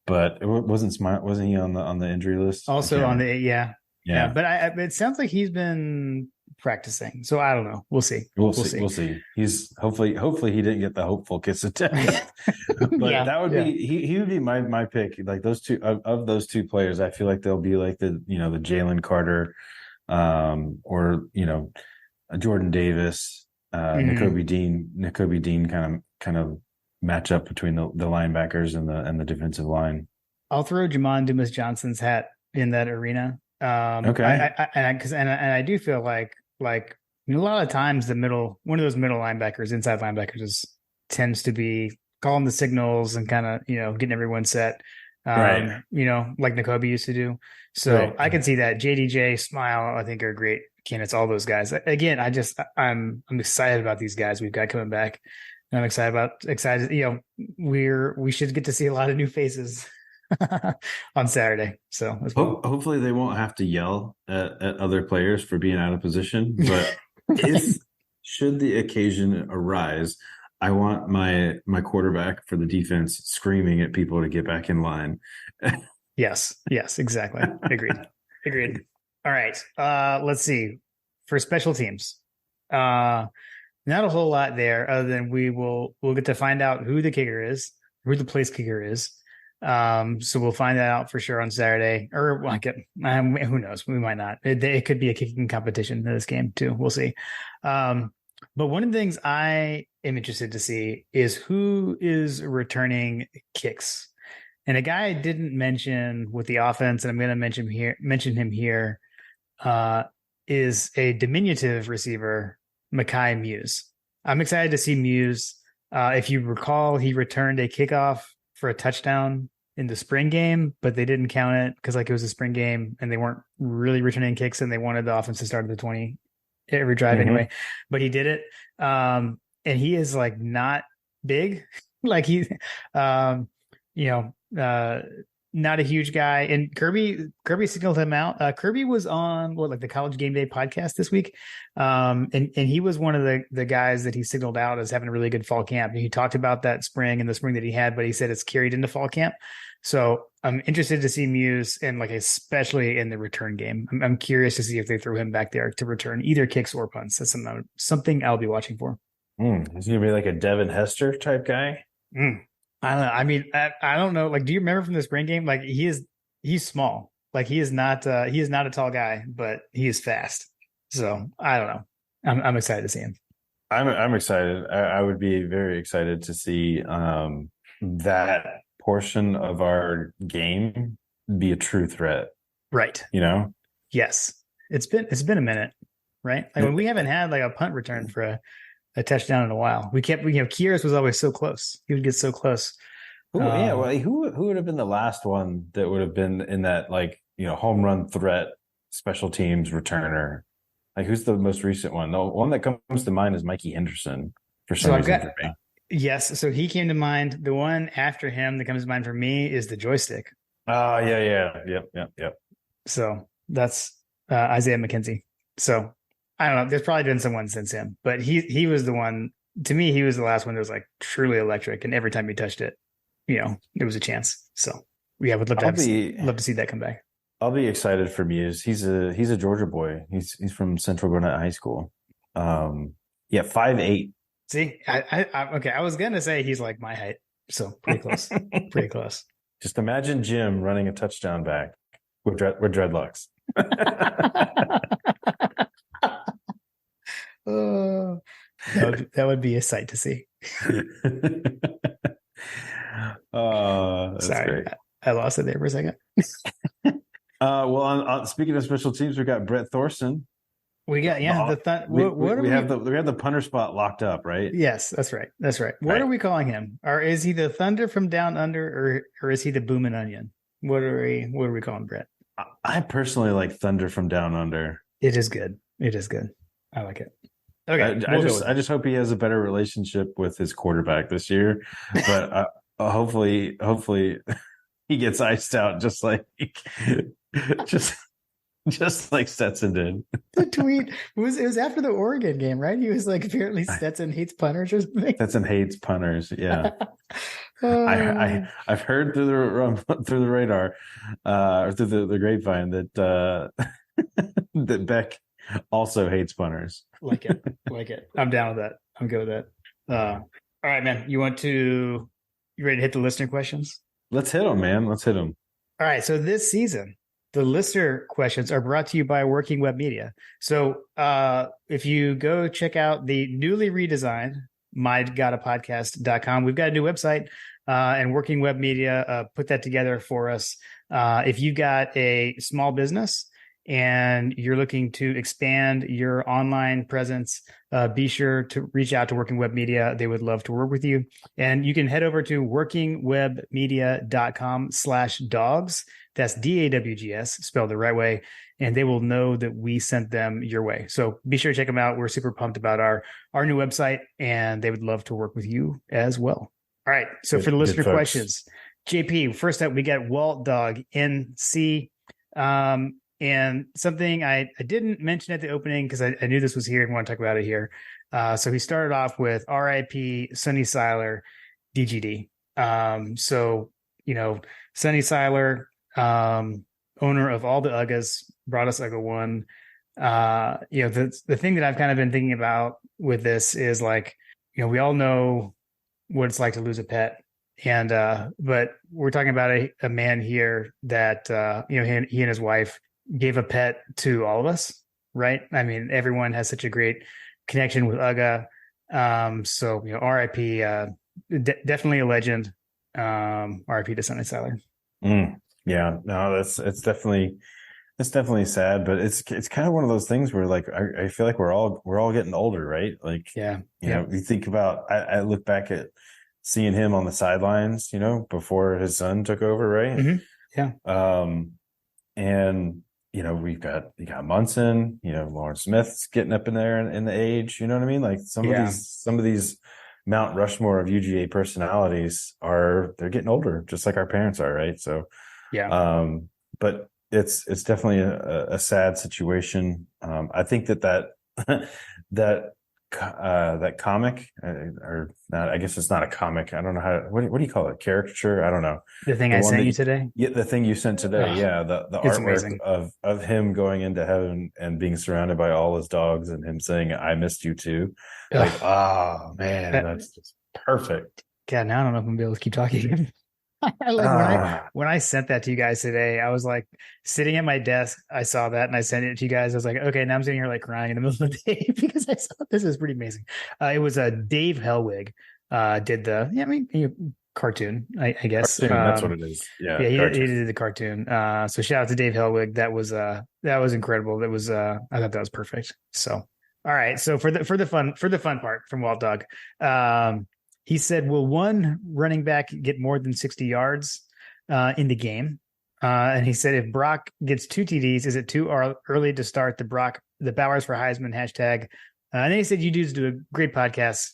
But it wasn't he on the injury list? Also on the yeah. But it sounds like he's been practicing, so I don't know. We'll see. We'll see. He's hopefully he didn't get the hopeful kiss of death. But that would be he would be my pick. Like, those two of those two players, I feel like they'll be like the the Jalen Carter, or Jordan Davis. Nakobe Dean kind of match up between the linebackers and the defensive line. I'll throw Jamon Dumas Johnson's hat in that arena. Okay. I do feel like a lot of times one of those middle linebackers, inside linebackers, tends to be calling the signals and kind of getting everyone set. Right. Like Nakobe used to do. So right. I can see that. JDJ, Smile, I think are great candidates. All those guys. Again, I'm excited about these guys we've got coming back. And I'm excited. We should get to see a lot of new faces on Saturday. So hopefully they won't have to yell at other players for being out of position. But should the occasion arise, I want my quarterback for the defense screaming at people to get back in line. Yes, exactly. Agreed. All right. Let's see. For special teams, not a whole lot there, other than we'll get to find out who the kicker is, who the place kicker is. So we'll find that out for sure on Saturday, or who knows? We might not. It could be a kicking competition in this game too. We'll see. But one of the things I am interested to see is who is returning kicks. And a guy I didn't mention with the offense, and I'm going to mention him here, is a diminutive receiver, Mekhi Muse. I'm excited to see Muse. If you recall, he returned a kickoff for a touchdown in the spring game, but they didn't count it because like it was a spring game and they weren't really returning kicks and they wanted the offense to start at the 20 every drive anyway. But he did it. And he is like not big, like he, not a huge guy. And Kirby signaled him out. Kirby was on the College Game Day podcast this week. And he was one of the guys that he signaled out as having a really good fall camp. And he talked about that spring and the spring that he had, but he said it's carried into fall camp. So I'm interested to see Muse and like, especially in the return game. I'm curious to see if they throw him back there to return either kicks or punts. That's something I'll be watching for. He's going to be like a Devin Hester type guy. I don't know. I mean, I don't know. Like, do you remember from the spring game? Like, he's small. Like, he is not a tall guy, but he is fast. So I don't know. I'm excited to see him. I'm excited. I would be very excited to see that portion of our game be a true threat. Right. Yes. It's been a minute, right? Like when we haven't had like a punt return for a touchdown in a while. Kyrus was always so close. He would get so close. Who would have been the last one that would have been in that home run threat special teams returner? Like who's the most recent one? The one that comes to mind is Mikey Henderson for some reason for me. Yes, so he came to mind. The one after him that comes to mind for me is the joystick. Oh yep. So that's Isaiah McKenzie. So I don't know. There's probably been someone since him, but he was the one. To me, he was the last one that was like truly electric, and every time he touched it, there was a chance. So would love to see that come back. I'll be excited for Muse. He's a Georgia boy. He's from Central Gwinnett High School. 5'8". See, I was gonna say he's like my height, so pretty close. Pretty close. Just imagine Jim running a touchdown back with dreadlocks. That would be a sight to see. That's Sorry, great. I lost it there for a second. Speaking of special teams, we got Brett Thorson. We got we have the punter spot locked up, right? Yes, that's right. What are we calling him? Or is he the Thunder from Down Under, or is he the Boomin' Onion? What are we calling Brett? I personally like Thunder from Down Under. It is good. I like it. Okay, I just hope he has a better relationship with his quarterback this year, but hopefully he gets iced out just like Stetson did. The tweet was after the Oregon game, right? He was like, apparently Stetson hates punters or something. Stetson hates punters. Yeah. I've heard through the radar, or through the grapevine that that Beck also hates punters. Like it. I'm down with that. I'm good with that. All right, man. You ready to hit the listener questions? Let's hit them, man. Let's hit them. All right. So this season, the listener questions are brought to you by Working Web Media. So if you go check out the newly redesigned mygotapodcast.com, we've got a new website, and Working Web Media put that together for us. If you've got a small business and you're looking to expand your online presence, be sure to reach out to Working Web Media. They would love to work with you. And you can head over to workingwebmedia.com/dogs. That's DAWGS, spelled the right way. And they will know that we sent them your way. So be sure to check them out. We're super pumped about our new website, and they would love to work with you as well. All right. So for the listener questions, JP, first up, we got Walt Dog NC. And something I didn't mention at the opening because I knew this was here and want to talk about it here. So he started off with RIP Sonny Seiler, DGD. Sonny Seiler, owner of all the UGGAs, brought us UGGA 1. The thing that I've kind of been thinking about with this is like, we all know what it's like to lose a pet. And but we're talking about a man here that he and his wife gave a pet to all of us, right? I mean, everyone has such a great connection with UGGA. RIP, definitely a legend. RIP to Sonny Styler. Yeah, no, it's definitely sad, but it's kind of one of those things where like I feel like we're all getting older, right? Like, Yeah, you know, you think about I look back at seeing him on the sidelines, you know, before his son took over, right? Mm-hmm. Yeah. And you know, you got Munson, you know, Lawrence Smith's getting up in there in the age, you know what I mean? Like some of these Mount Rushmore of UGA personalities they're getting older, just like our parents are, right? So yeah. But it's definitely a sad situation. I think that that comic or not, I guess it's not a comic. I don't know what do you call it? Caricature? I don't know. The thing I sent you today? Yeah, the thing you sent today. Ugh, yeah, the it's artwork amazing. of him going into heaven and being surrounded by all his dogs and him saying, "I missed you too." Like, oh man, that's just perfect. God, now I don't know if I'm gonna be able to keep talking. When I sent that to you guys today, I was like sitting at my desk. I saw that and I sent it to you guys. I was like, okay, now I'm sitting here like crying in the middle of the day because I saw this is pretty amazing. It was Dave Hellwig did cartoon, I guess. Cartoon, that's what it is. Yeah, he did the cartoon. So shout out to Dave Hellwig. That was incredible. That was I thought that was perfect. So all right. So for the fun part from Walt Dog. He said, will one running back get more than 60 yards in the game? And he said, if Brock gets 2 TDs, is it too early to start the Bowers for Heisman hashtag? And then he said, you dudes do a great podcast.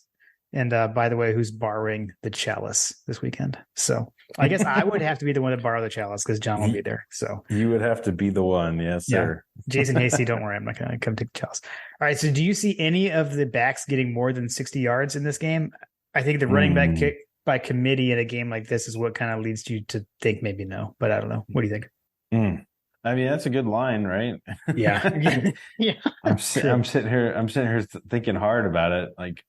And by the way, who's borrowing the chalice this weekend? So I guess I would have to be the one to borrow the chalice because John will be there. So you would have to be the one. Yes, sir. Jason Hasty, don't worry. I'm not going to come take the chalice. All right. So do you see any of the backs getting more than 60 yards in this game? I think the running back kick by committee in a game like this is what kind of leads you to think maybe no, but I don't know. What do you think? I mean, that's a good line, right? Yeah. Yeah. I'm sitting here thinking hard about it. Like,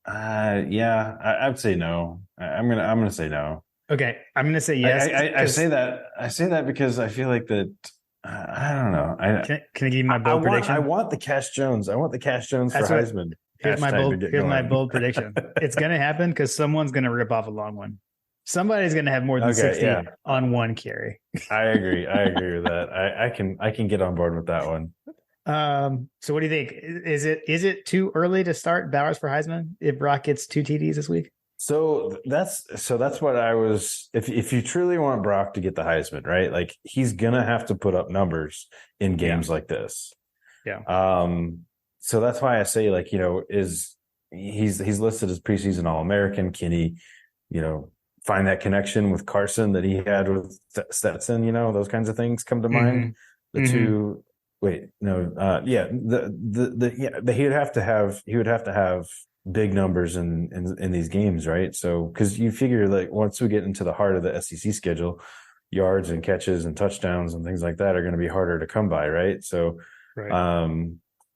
yeah, I would say no. I'm gonna say no. Okay, I'm gonna say yes. I say that because I feel like that. I don't know. Can I give you my bold prediction? I want the Cash Jones. I want the Cash Jones for Heisman. Here's my bold prediction. It's going to happen because someone's going to rip off a long one. Somebody's going to have more than 60 on one carry. I agree with that. I can get on board with that one. So what do you think? Is it too early to start Bowers for Heisman if Brock gets 2 TDs this week? So that's what I was. If you truly want Brock to get the Heisman, right? Like he's gonna have to put up numbers in games like this. Yeah. So that's why I say, like, you know, he's listed as preseason All-American. Can he, you know, find that connection with Carson that he had with Stetson? You know, those kinds of things come to mind. The two. Wait, no. Yeah. He would have to have big numbers in these games, right? So because you figure like once we get into the heart of the SEC schedule, yards and catches and touchdowns and things like that are going to be harder to come by, right? So,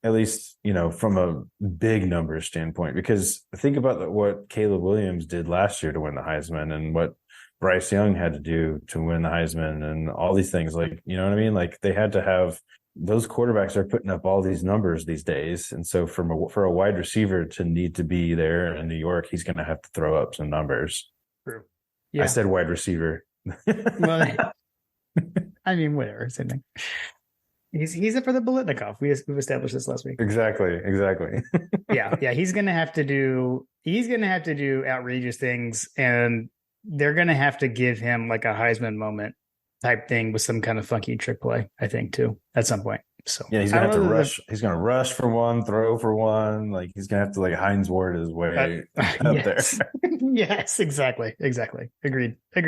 at least, you know, from a big numbers standpoint, because think about what Caleb Williams did last year to win the Heisman and what Bryce Young had to do to win the Heisman and all these things. Like, you know what I mean? Like they had to have those quarterbacks are putting up all these numbers these days. And so for a wide receiver to need to be there in New York, he's going to have to throw up some numbers. True. Yeah. I said wide receiver. Well, I mean, whatever. Same thing. He's it for the Biletnikoff. We've established this last week. Exactly. Yeah. He's gonna have to do outrageous things, and they're gonna have to give him like a Heisman moment type thing with some kind of funky trick play, I think, too, at some point. So yeah, he's gonna have to rush. He's gonna rush for one, throw for one. Like he's gonna have to like Heinz Ward his way up there. Yes, exactly. Agreed. All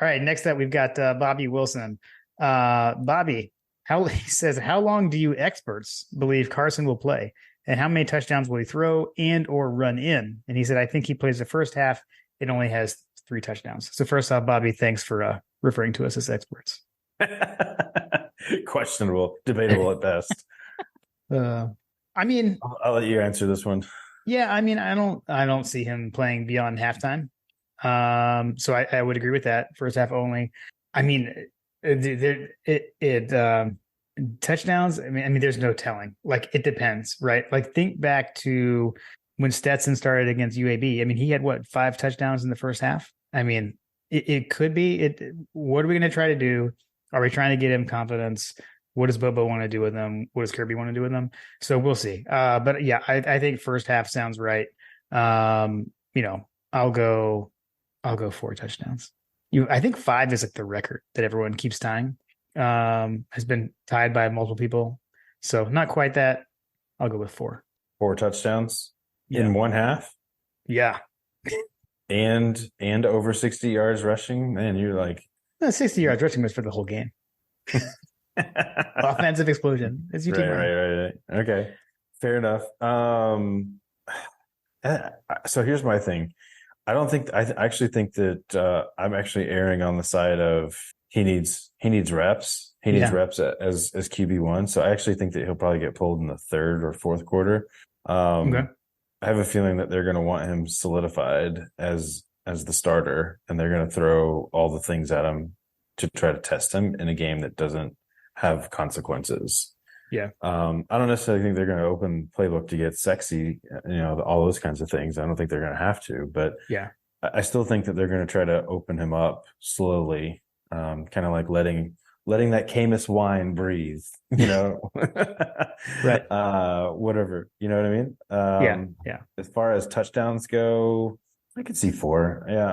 right, next up we've got Bobby Wilson. Bobby. He says, how long do you experts believe Carson will play, and how many touchdowns will he throw and or run in? And he said, I think he plays the first half. It only has 3 touchdowns. So first off, Bobby, thanks for referring to us as experts. Questionable, debatable at best. I mean, I'll let you answer this one. Yeah, I mean, I don't see him playing beyond halftime. So I would agree with that. First half only. I mean, touchdowns. I mean, there's no telling. Like it depends, right? Like think back to when Stetson started against UAB. I mean, he had 5 touchdowns in the first half. I mean, It could be. What are we going to try to do? Are we trying to get him confidence? What does Bobo want to do with them? What does Kirby want to do with them? So we'll see. But yeah, I think first half sounds right. I'll go 4 touchdowns. I think 5 is like the record that everyone keeps tying. Has been tied by multiple people. So not quite that. I'll go with 4. 4 touchdowns in one half. Yeah. And over 60 yards rushing. Man, you're like 60 yards rushing was for the whole game. Offensive explosion. It's right. Okay. Fair enough. So here's my thing. I actually think that I'm actually erring on the side of he needs reps. He needs reps as QB1. So I actually think that he'll probably get pulled in the 3rd or 4th quarter. Okay. I have a feeling that they're going to want him solidified as the starter, and they're going to throw all the things at him to try to test him in a game that doesn't have consequences. Yeah. I don't necessarily think they're going to open playbook to get sexy, all those kinds of things. I don't think they're going to have to, but yeah, I still think that they're going to try to open him up slowly, kind of like letting that Camus wine breathe, right. Whatever, you know what I mean? Yeah. As far as touchdowns go, I could see 4. Yeah.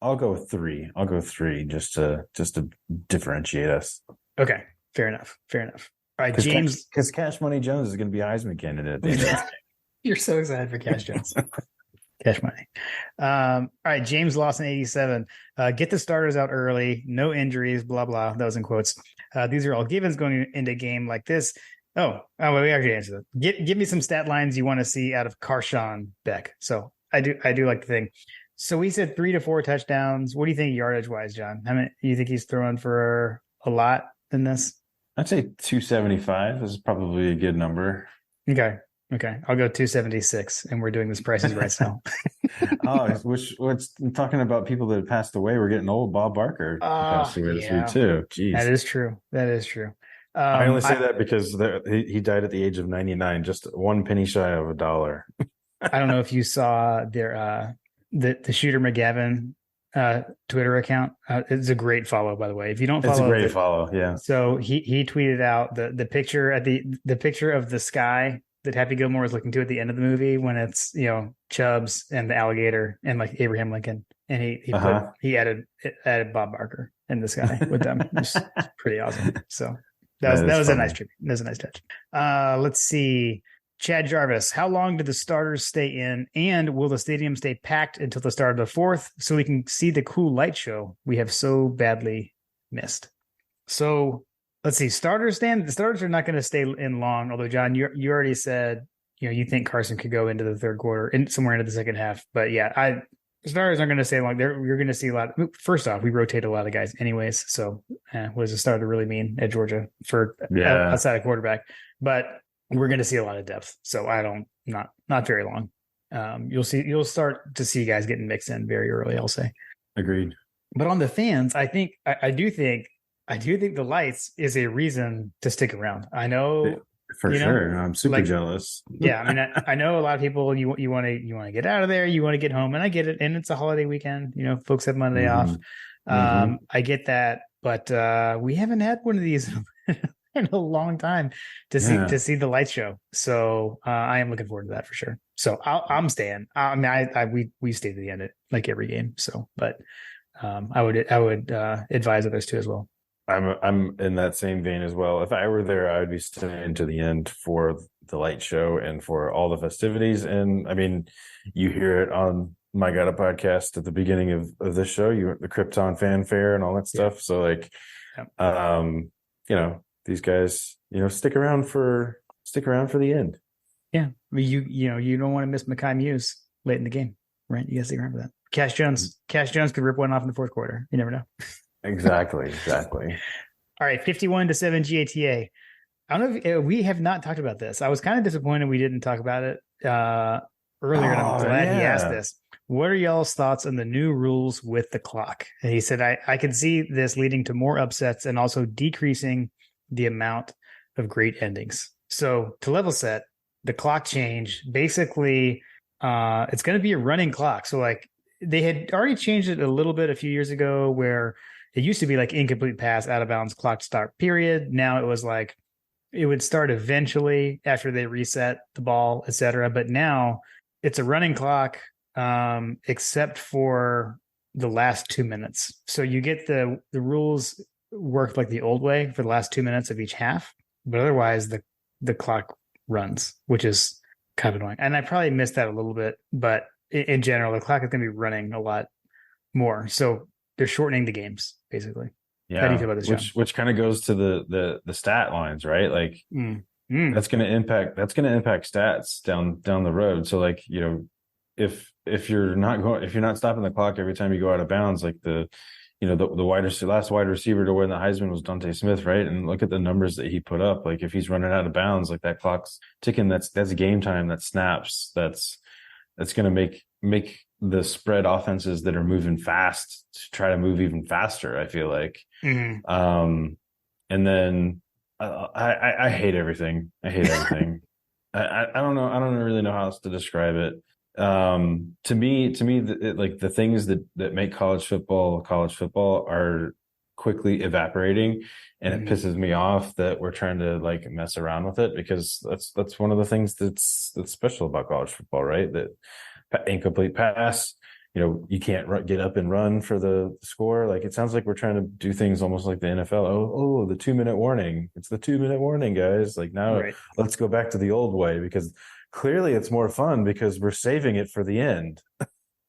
I'll go 3. I'll go 3 just to differentiate us. Okay. Fair enough. All right, James, because Cash Money Jones is going to be a Heisman candidate at the end of this game. You're so excited for Cash Jones. Cash money. All right, James Lawson 87. Get the starters out early, no injuries, blah blah. That was in quotes. These are all givens going into a game like this. Oh, well, we actually answered that. Give me some stat lines you want to see out of Carshon Beck. So I do like the thing. So we said 3 to 4 touchdowns. What do you think yardage wise, John? How many you think he's throwing for a lot in this? I'd say 275 is probably a good number. Okay. I'll go 276, and we're doing this prices right now. What's talking about people that have passed away? We're getting old. Bob Barker passed away this week too. Jeez, that is true. I only say that because he died at the age of 99, just one penny shy of $1. I don't know if you saw their the Shooter McGavin Twitter account. It's a great follow, by the way. If you don't follow, it's a great follow. Yeah. So he tweeted out the picture at the picture of the sky that Happy Gilmore is looking to at the end of the movie when it's Chubbs and the alligator and like Abraham Lincoln, and he added Bob Barker in the sky with them. It's pretty awesome. So that was a nice tribute. That was a nice touch. Let's see. Chad Jarvis, how long do the starters stay in, and will the stadium stay packed until the start of the 4th so we can see the cool light show we have so badly missed? So let's see. The starters are not going to stay in long, although John, you already said you think Carson could go into the 3rd quarter and somewhere into the 2nd half. But yeah, starters aren't going to stay long. You're going to see a lot. First off, we rotate a lot of guys anyways. So what does a starter really mean at Georgia for outside of quarterback? But we're going to see a lot of depth. So not very long. You'll start to see guys getting mixed in very early, I'll say. Agreed. But on the fans, I do think the lights is a reason to stick around. I know for sure. I'm super jealous. Yeah. I mean, I know a lot of people, you want to get out of there. You want to get home, and I get it. And it's a holiday weekend, folks have Monday off. I get that, but we haven't had one of these in a long time to see the light show. So I am looking forward to that for sure. So I'm staying. I mean, we stay to the end of like every game. So, but I would advise others too as well. I'm in that same vein as well. If I were there, I would be staying to the end for the light show and for all the festivities. And I mean, you hear it on My Got Up podcast at the beginning of this show, the Krypton fanfare and all that stuff. So like, these guys, stick around for the end. Yeah. I mean, you don't want to miss Mekhi Muse late in the game, right? You got to stick around for that. Cash Jones could rip one off in the 4th quarter. You never know. Exactly. All right. 51-7 GATA. I don't know if we have not talked about this. I was kind of disappointed we didn't talk about it earlier. And I'm glad he asked this. What are y'all's thoughts on the new rules with the clock? And he said, I can see this leading to more upsets and also decreasing the amount of great endings. So to level set, the clock change, basically, it's going to be a running clock. So like they had already changed it a little bit a few years ago, where it used to be like incomplete pass, out of bounds, clock start, period. Now it was like it would start eventually after they reset the ball, etc. But now it's a running clock, except for the last 2 minutes. So you get the rules worked like the old way for the last 2 minutes of each half, but otherwise the clock runs, which is kind of annoying. And I probably missed that a little bit, but in general, the clock is going to be running a lot more. So they're shortening the games, basically. Yeah. How do you feel about this, John? Which kind of goes to the stat lines, right? Like that's going to impact stats down the road. So like, you know, if you're not stopping the clock every time you go out of bounds, like the last wide receiver to win the Heisman was Dante Smith, right? And look at the numbers that he put up. Like if he's running out of bounds, like that clock's ticking. That's game time. That snaps. That's going to make the spread offenses that are moving fast to try to move even faster. I feel like, and then I hate everything. I hate everything. I don't know. I don't really know how else to describe it. To me, like the things that make college football are quickly evaporating, and it pisses me off that we're trying to like mess around with it, because that's one of the things that's special about college football, right? That incomplete pass, you know, you can't get up and run for the score. Like it sounds like we're trying to do things almost like the NFL. Oh, the 2-minute warning. It's the 2-minute warning, guys. Like now Let's go back to the old way, because clearly it's more fun because we're saving it for the end.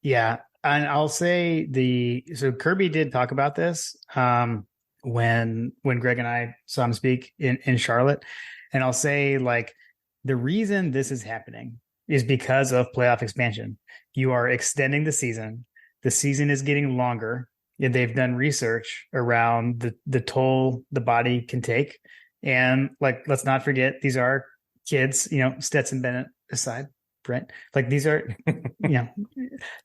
Yeah. And I'll say so Kirby did talk about this when Greg and I saw him speak in Charlotte. And I'll say, like, the reason this is happening is because of playoff expansion. You are extending the season. The season is getting longer. And they've done research around the toll the body can take. And like, let's not forget, these are kids, you know, Stetson Bennett aside, Brent, like these are,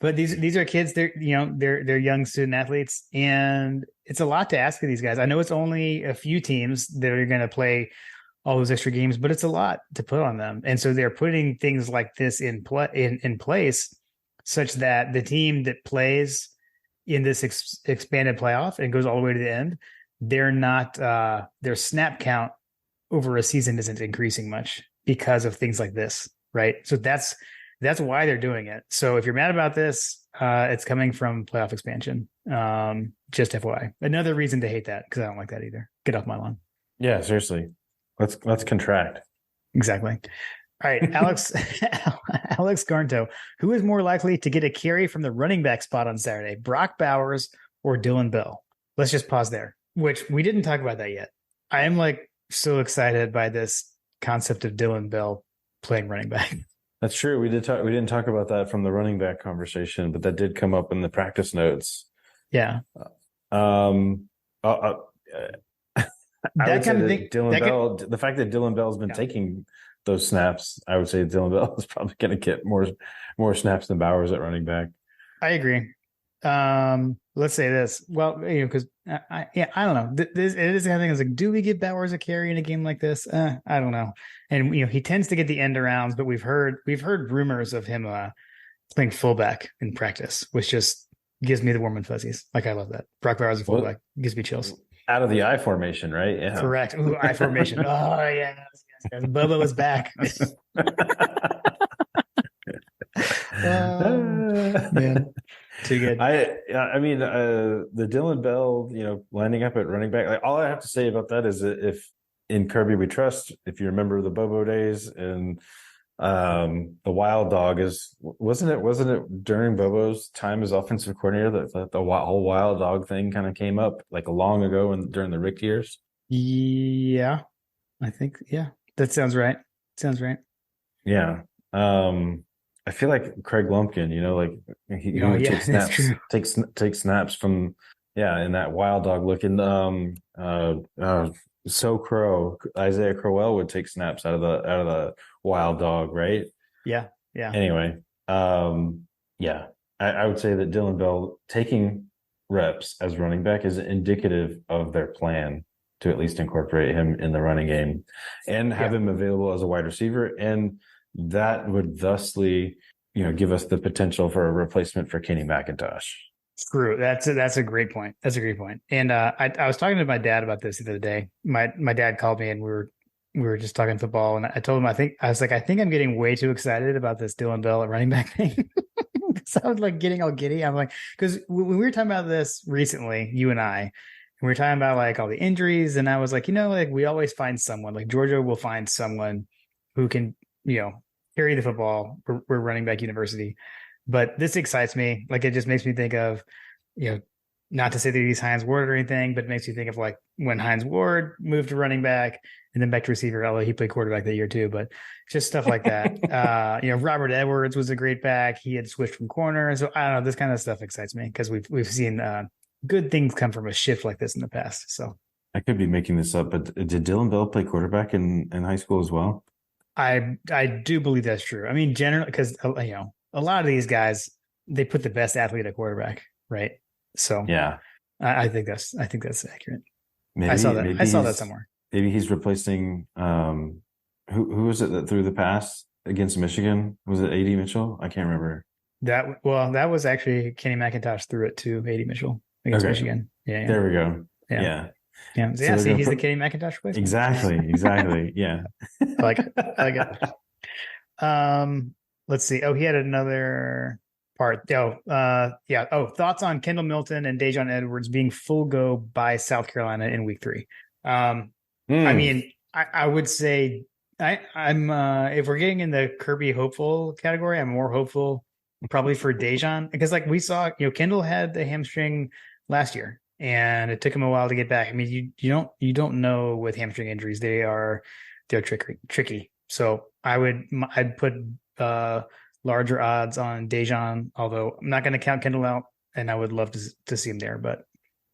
but these are kids. They're young student athletes, and it's a lot to ask of these guys. I know it's only a few teams that are going to play all those extra games, but it's a lot to put on them. And so they're putting things like this in place such that the team that plays in this expanded playoff and goes all the way to the end, they're not, their snap count over a season isn't increasing much because of things like this. Right. So that's why they're doing it. So if you're mad about this, it's coming from playoff expansion. Just FYI. Another reason to hate that, because I don't like that either. Get off my lawn. Yeah, seriously. Let's contract. Exactly. All right, Alex Garnto, who is more likely to get a carry from the running back spot on Saturday, Brock Bowers or Dillon Bell? Let's just pause there, which we didn't talk about that yet. I am like so excited by this concept of Dillon Bell playing running back. That's true. We didn't talk about that from the running back conversation, but that did come up in the practice notes. Yeah. That kind of thing. The fact that Dillon Bell's been taking those snaps, I would say Dillon Bell is probably going to get more snaps than Bowers at running back. I agree. Let's say this. Well, because I don't know. It is the kind of thing. It's like, do we give Bowers a carry in a game like this? I don't know. And he tends to get the end arounds, but we've heard rumors of him playing fullback in practice, which just gives me the warm and fuzzies. Like, I love that. Brock Bowers a fullback gives me chills. Out of the I formation, right? Yeah. Correct. Ooh, I formation. Oh yes. Bubba was back. Man, too good. I mean, the Dillon Bell, lining up at running back. Like, all I have to say about that is that if in Kirby we trust, if you remember the Bobo days, and the Wild Dog wasn't it during Bobo's time as offensive coordinator that the whole Wild Dog thing kind of came up like long ago during the Rick years? Yeah, I think that sounds right. Yeah. I feel like Craig Lumpkin, he takes snaps from in that Wild Dog looking So Crow, Isaiah Crowell would take snaps out of the Wild Dog, right? Yeah. Anyway, I would say that Dillon Bell taking reps as running back is indicative of their plan to at least incorporate him in the running game and have him available as a wide receiver, and that would thusly give us the potential for a replacement for Kenny McIntosh. True. That's a great point. That's a great point. And I was talking to my dad about this the other day. My dad called me and we were just talking football, and I told him I think I'm getting way too excited about this Dylan Bell at running back thing. So I was like getting all giddy. I'm like, because when we were talking about this recently, you and I, we were talking about like all the injuries, and I was like, like we always find someone, like Georgia will find someone who can, carry the football. We're running back university. But this excites me. Like, it just makes me think of, not to say that he's Hines Ward or anything, but it makes me think of like when Hines Ward moved to running back and then back to receiver, although he played quarterback that year too, but just stuff like that. Robert Edwards was a great back. He had switched from corner. So I don't know, this kind of stuff excites me because we've seen good things come from a shift like this in the past. So I could be making this up, but did Dylan Bell play quarterback in high school as well? I do believe that's true. I mean, generally, because, a lot of these guys, they put the best athlete at quarterback, right? So yeah, I think that's accurate. Maybe, I saw that somewhere. Maybe he's replacing who was it that threw the pass against Michigan? Was it A.D. Mitchell? I can't remember. That was actually Kenny McIntosh threw it to A.D. Mitchell against Michigan. Yeah. There we go. Yeah. So see, he's the Kenny McIntosh place. Exactly. Yeah. I like it. Let's see. Oh, he had another part. Thoughts on Kendall Milton and Dejon Edwards being full go by South Carolina in week 3. I mean, I would say I'm if we're getting in the Kirby hopeful category, I'm more hopeful probably for Dejon, because like we saw, Kendall had the hamstring last year and it took him a while to get back. I mean, you don't know with hamstring injuries. They're tricky. So I'd put larger odds on Dejon, although I'm not going to count Kendall out, and I would love to see him there, but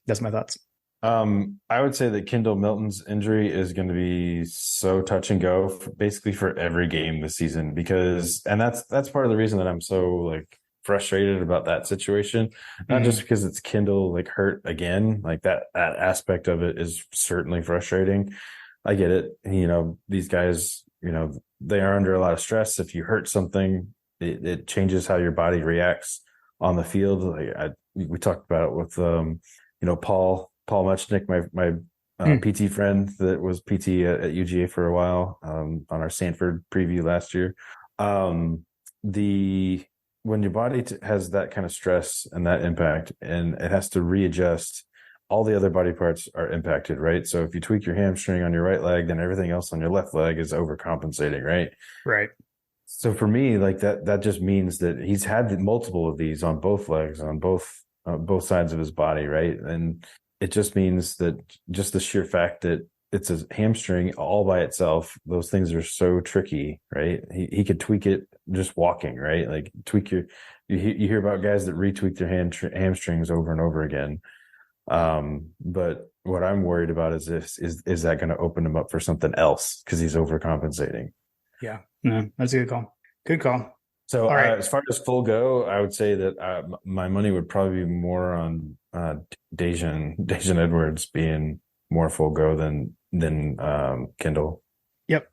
that's my thoughts. I would say that Kendall Milton's injury is going to be so touch and go basically for every game this season, and that's part of the reason that I'm so like frustrated about that situation. Not just because it's Kendall like hurt again, like that aspect of it is certainly frustrating. I get it. These guys, they are under a lot of stress. If you hurt something, it changes how your body reacts on the field. Like we talked about it with Paul Muchnick, my PT friend that was PT at UGA for a while, on our Sanford preview last year. When your body has that kind of stress and that impact, and it has to readjust, all the other body parts are impacted, right? So if you tweak your hamstring on your right leg, then everything else on your left leg is overcompensating, right? Right. So for me, like that just means that he's had multiple of these on both legs, on both sides of his body, right? And it just means that just the sheer fact that it's a hamstring all by itself, those things are so tricky, right? He could tweak it just walking, right? Like you hear about guys that retweak their hamstrings over and over again. But what I'm worried about is that going to open him up for something else because he's overcompensating? Yeah, no, that's a good call. Good call. So as far as full go, I would say that my money would probably be more on Dejon Edwards being more full go than Kendall. Yep,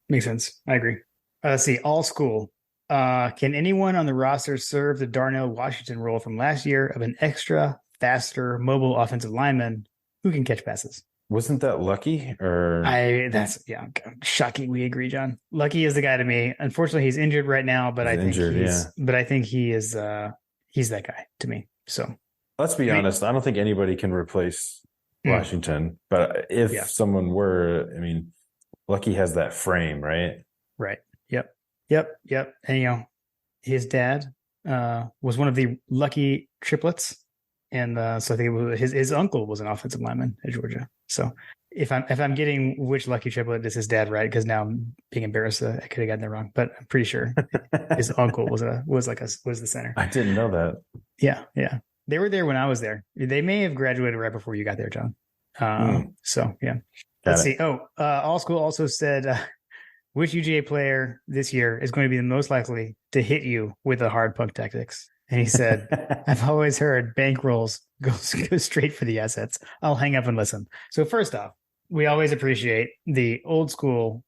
makes sense. I agree. Let's see. All school. Can anyone on the roster serve the Darnell Washington role from last year of an extra, faster, mobile offensive lineman who can catch passes? Wasn't that Lucky? Shocking. We agree, John. Lucky is the guy to me. Unfortunately, he's injured right now, but I think he is he's that guy to me. So let's be honest. I don't think anybody can replace Washington, but if someone were, I mean, Lucky has that frame, right? Right. Yep. And his dad was one of the Lucky triplets. And so I think it was his uncle was an offensive lineman at Georgia. So if I'm getting which Lucky triplet is his dad, right? Because now I'm being embarrassed. I could have gotten that wrong, but I'm pretty sure his uncle was the center. I didn't know that. Yeah. They were there when I was there. They may have graduated right before you got there, John. So yeah. Let's see. All school also said which UGA player this year is going to be the most likely to hit you with the hard puck tactics. And he said, I've always heard bankrolls go straight for the assets. I'll hang up and listen. So first off, we always appreciate the old school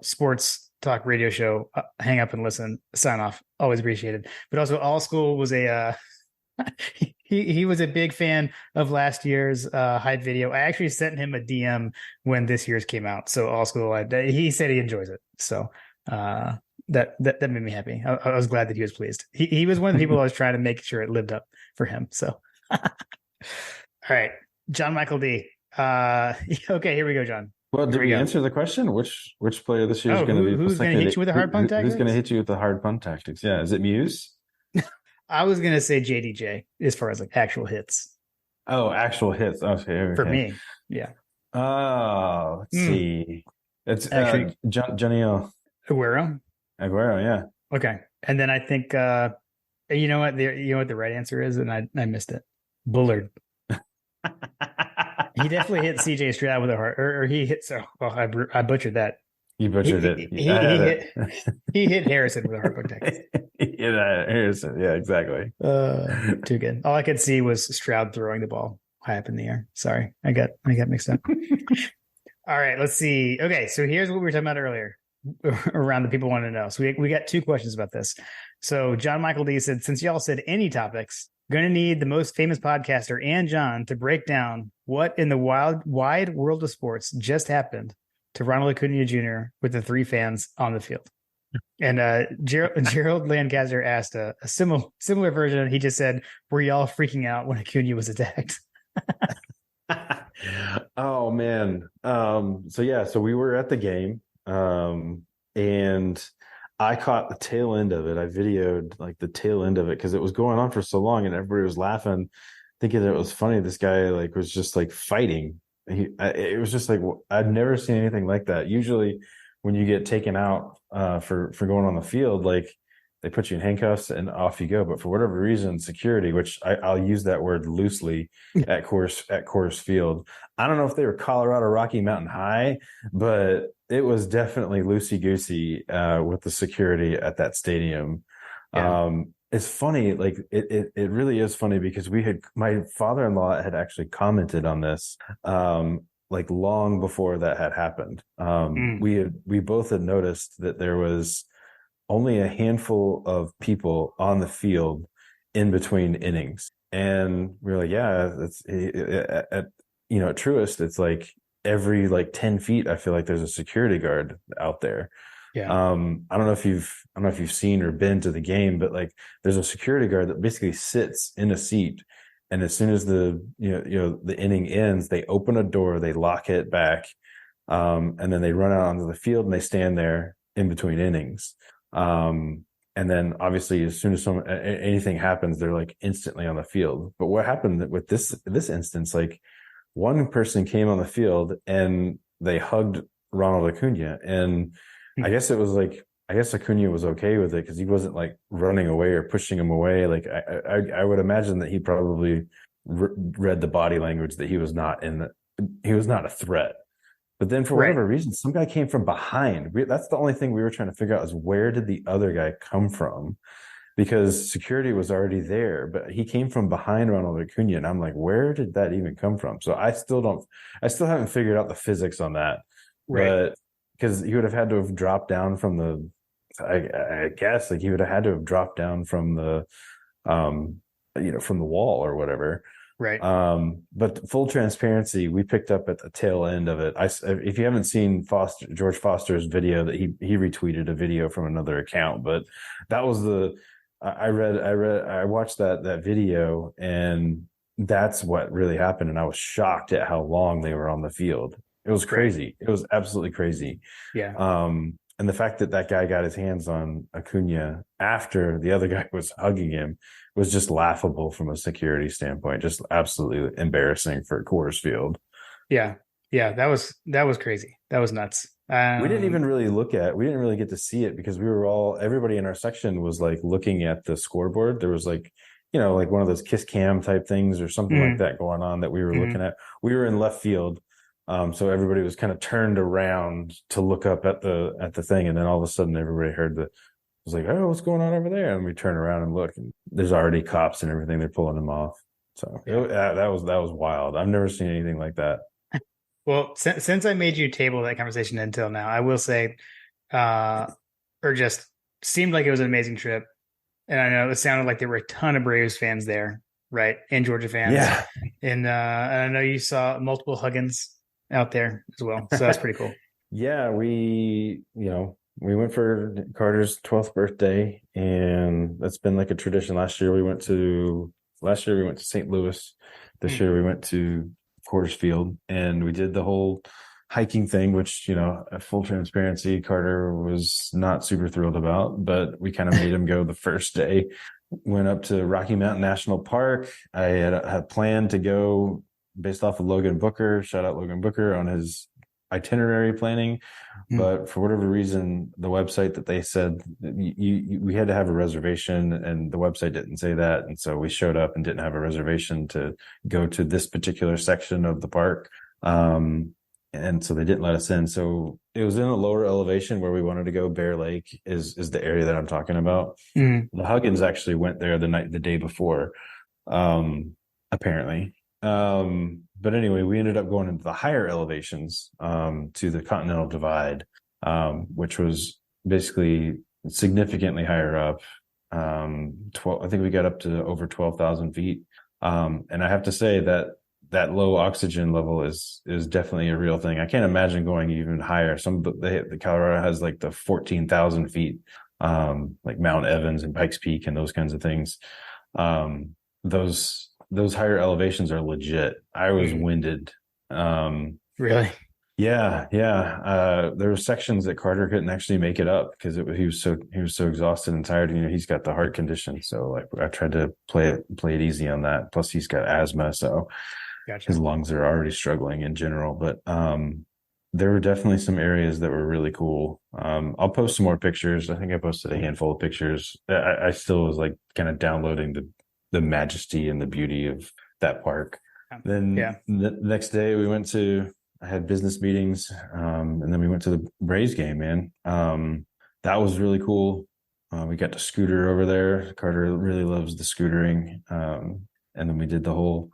sports Talk radio show. Hang up and listen. Sign off. Always appreciated. But also, All School was a he was a big fan of last year's hype video. I actually sent him a DM when this year's came out. So All School, he said he enjoys it. So that made me happy. I was glad that he was pleased. He was one of the people I was trying to make sure it lived up for him. So all right, John Michael D. Okay, here we go, John. Well, did we answer the question? Which player this year is going to be? Who's going to hit you with the hard punt tactics? Who's going to hit you with the hard punt tactics? Yeah, is it Muse? I was going to say JDJ as far as like actual hits. Oh, actual hits. Okay. For me, yeah. Oh, let's see. It's actually Johnny Aguero, yeah. Okay, and then I think you know what the right answer is, and I missed it. Bullard. He definitely hit CJ Stroud with a heart, or he hit. So I butchered that. You butchered it. He hit Harrison with a heart protect. Harrison. Yeah, exactly. Too good. All I could see was Stroud throwing the ball high up in the air. Sorry, I got mixed up. All right, let's see. Okay, so here's what we were talking about earlier around the people want to know. So we got 2 questions about this. So John Michael D said, since y'all said any topics, going to need the most famous podcaster and John to break down what in the wide world of sports just happened to Ronald Acuna Jr. with the 3 fans on the field. And Gerald Lancaster asked a similar version. He just said, were y'all freaking out when Acuna was attacked? Oh, man. So we were at the game and I caught the tail end of it. I videoed like the tail end of it because it was going on for so long and everybody was laughing, thinking that it was funny. This guy like was just like fighting. It was just like, I've never seen anything like that. Usually when you get taken out for going on the field, like they put you in handcuffs and off you go. But for whatever reason, security, which I'll use that word loosely at Coors Field. I don't know if they were Colorado Rocky Mountain High, but it was definitely loosey-goosey with the security at that stadium. Yeah. It's funny, like it really is funny because my father-in-law had actually commented on this like long before that had happened. We both had noticed that there was only a handful of people on the field in between innings, and we were like, yeah, that's at Truist, it's like every like 10 feet, I feel like there's a security guard out there. Yeah. I don't know if you've seen or been to the game, but like there's a security guard that basically sits in a seat, and as soon as the inning ends, they open a door, they lock it back, and then they run out onto the field and they stand there in between innings. And then obviously as soon as anything happens, they're like instantly on the field. But what happened with this instance, like one person came on the field and they hugged Ronald Acuna, and I guess Acuna was okay with it because he wasn't like running away or pushing him away. Like I would imagine that he probably read the body language that he was not a threat. But then for whatever reason, some guy came from behind. That's the only thing we were trying to figure out is where did the other guy come from? Because security was already there, but he came from behind Ronald Acuna, and I'm like, where did that even come from? So I still haven't figured out the physics on that. Right. But because he would have had to have dropped down from the, I guess, like he would have had to have dropped down from the, from the wall or whatever. Right. But full transparency, we picked up at the tail end of it. If you haven't seen George Foster's video, that he retweeted a video from another account, but that was I watched that video, and that's what really happened. And I was shocked at how long they were on the field. It was crazy. It was absolutely crazy. Yeah. And the fact that guy got his hands on Acuna after the other guy was hugging him was just laughable from a security standpoint. Just absolutely embarrassing for Coors Field. Yeah. Yeah. That was crazy. That was nuts. We didn't really get to see it because everybody in our section was like looking at the scoreboard. There was like, like one of those kiss cam type things or something like that going on that we were looking at. We were in left field. So everybody was kind of turned around to look up at the thing. And then all of a sudden everybody was like, oh, what's going on over there? And we turn around and look, and there's already cops and everything. They're pulling them off. So that was wild. I've never seen anything like that. Well, since I made you table that conversation until now, I will say or just seemed like it was an amazing trip. And I know it sounded like there were a ton of Braves fans there, right? And Georgia fans. Yeah. And I know you saw multiple Huggins out there as well. So that's pretty cool. Yeah, we went for Carter's 12th birthday, and that's been like a tradition. Last year we went to St. Louis. This year we went to Coors Field, and we did the whole hiking thing, which, at full transparency, Carter was not super thrilled about, but we kind of made him go the first day. Went up to Rocky Mountain National Park. I had planned to go based off of Logan Booker. Shout out Logan Booker on his itinerary planning, but for whatever reason, the website that they said we had to have a reservation, and the website didn't say that, and so we showed up and didn't have a reservation to go to this particular section of the park, and so they didn't let us in. So it was in a lower elevation where we wanted to go. Bear Lake is the area that I'm talking about. The Huggins actually went there the day before, apparently. But anyway, we ended up going into the higher elevations, to the Continental Divide, which was basically significantly higher up. I think we got up to over 12,000 feet. And I have to say that low oxygen level is definitely a real thing. I can't imagine going even higher. The Colorado has like the 14,000 feet, like Mount Evans and Pikes Peak and those kinds of things. Those higher elevations are legit. I was winded. Really? Yeah. There were sections that Carter couldn't actually make it up because he was so exhausted and tired. He's got the heart condition, so like I tried to play it easy on that. Plus, he's got asthma, so gotcha. His lungs are already struggling in general. But there were definitely some areas that were really cool. I'll post some more pictures. I think I posted a handful of pictures. I still was like kind of downloading the majesty and the beauty of that park. Then the next day I had business meetings, and then we went to the Braves game, man. That was really cool. We got to scooter over there. Carter really loves the scootering. And then we did the whole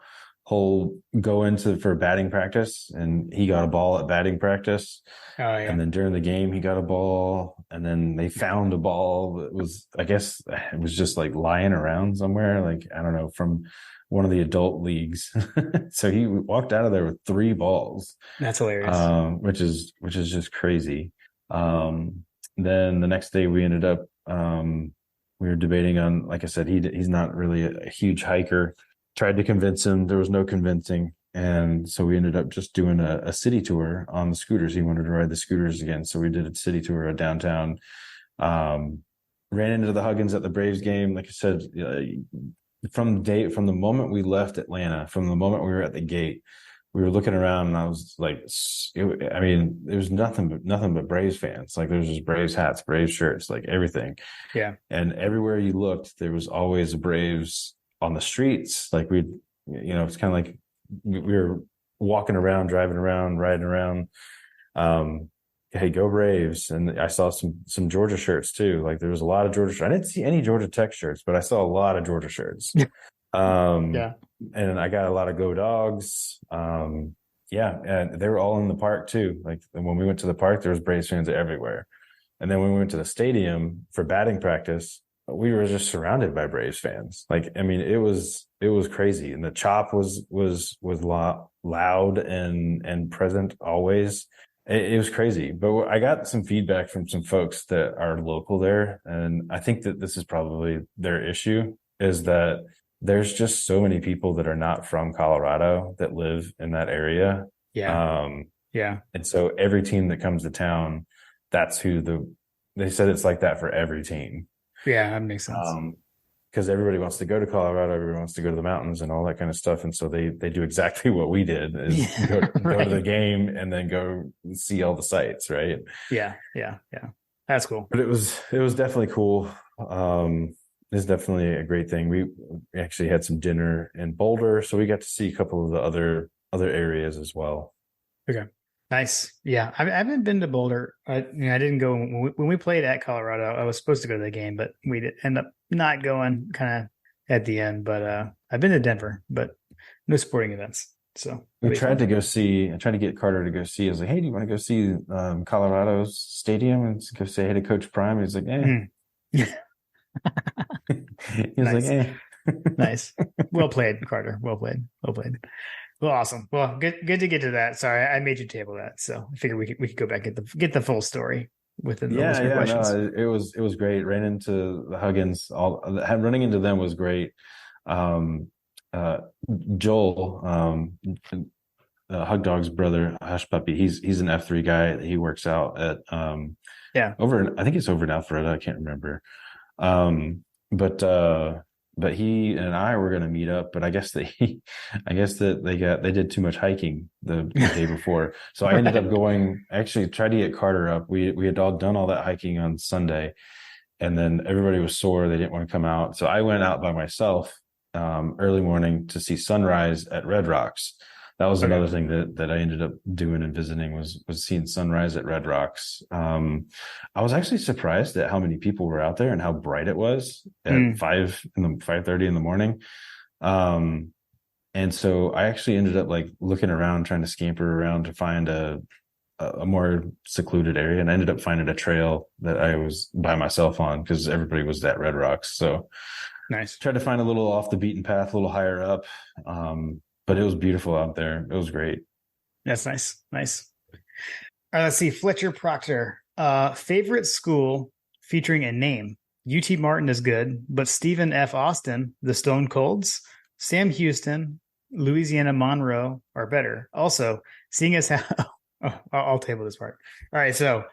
go for batting practice, and he got a ball at batting practice. Oh, yeah. And then during the game, he got a ball, and then they found a ball that was, I guess it was just like lying around somewhere. Like, I don't know, from one of the adult leagues. So he walked out of there with 3 balls. That's hilarious. Which is just crazy. Then the next day we ended up, we were debating on, like I said, he's not really a huge hiker. Tried to convince him. There was no convincing. And so we ended up just doing a city tour on the scooters. He wanted to ride the scooters again. So we did a city tour of downtown. Ran into the Huggins at the Braves game. Like I said, from the moment we left Atlanta, from the moment we were at the gate, we were looking around, and I was like, there's nothing but Braves fans. Like, there's just Braves hats, Braves shirts, like everything. Yeah. And everywhere you looked, there was always a Braves on the streets. Like it's kind of like we were walking around, driving around, riding around. Hey, go Braves. And I saw some Georgia shirts too. Like, there was a lot of Georgia shirts. I didn't see any Georgia Tech shirts, but I saw a lot of Georgia shirts. Yeah. And I got a lot of Go Dogs. And they were all in the park too. Like, when we went to the park, there was Braves fans everywhere. And then when we went to the stadium for batting practice, we were just surrounded by Braves fans. Like, I mean, it was crazy. And the chop was loud and present always. It was crazy. But I got some feedback from some folks that are local there. And I think that this is probably their issue, is that there's just so many people that are not from Colorado that live in that area. Yeah. And so every team that comes to town, that's they said it's like that for every team. Yeah, that makes sense. Because everybody wants to go to Colorado, everybody wants to go to the mountains and all that kind of stuff. And so they do exactly what we did, is go to the game and then go see all the sites, right? Yeah. That's cool. But it was definitely cool. It's definitely a great thing. We actually had some dinner in Boulder, so we got to see a couple of the other areas as well. Okay. Nice. Yeah. I haven't been to Boulder. I didn't go when we played at Colorado. I was supposed to go to the game, but we did end up not going kind of at the end. But I've been to Denver, but no sporting events. So I tried to get Carter to go see. I was like, "Hey, do you want to go see Colorado's stadium and go say hey to Coach Prime?" He's like, "Eh." He was like, Nice. "Eh." Nice. Well played, Carter. Well played. Well played. Well, awesome. Well, good to get to that. Sorry, I made you table that, so I figured we could go back and get the full story within the listener questions. No, it was great. Ran into the Huggins. Running into them was great. Joel, Hug Dog's brother, Hush Puppy. He's an F3 guy. He works out at I think it's over in Alpharetta. I can't remember. But he and I were going to meet up, but I guess they did too much hiking the day before. So I ended up actually tried to get Carter up. We had all done all that hiking on Sunday, and then everybody was sore. They didn't want to come out. So I went out by myself early morning to see sunrise at Red Rocks. That was another thing that I ended up doing and visiting was seeing sunrise at Red Rocks. I was actually surprised at how many people were out there and how bright it was at 5:30 in the morning. And so I actually ended up like looking around, trying to scamper around to find a more secluded area, and I ended up finding a trail that I was by myself on because everybody was at Red Rocks. So nice. Tried to find a little off the beaten path, a little higher up. But it was beautiful out there. It was great. That's nice. Nice. All right, let's see. Fletcher Proctor. Favorite school featuring a name. UT Martin is good, but Stephen F. Austin, the Stone Colds, Sam Houston, Louisiana Monroe are better. Also, seeing as how I'll table this part. All right, so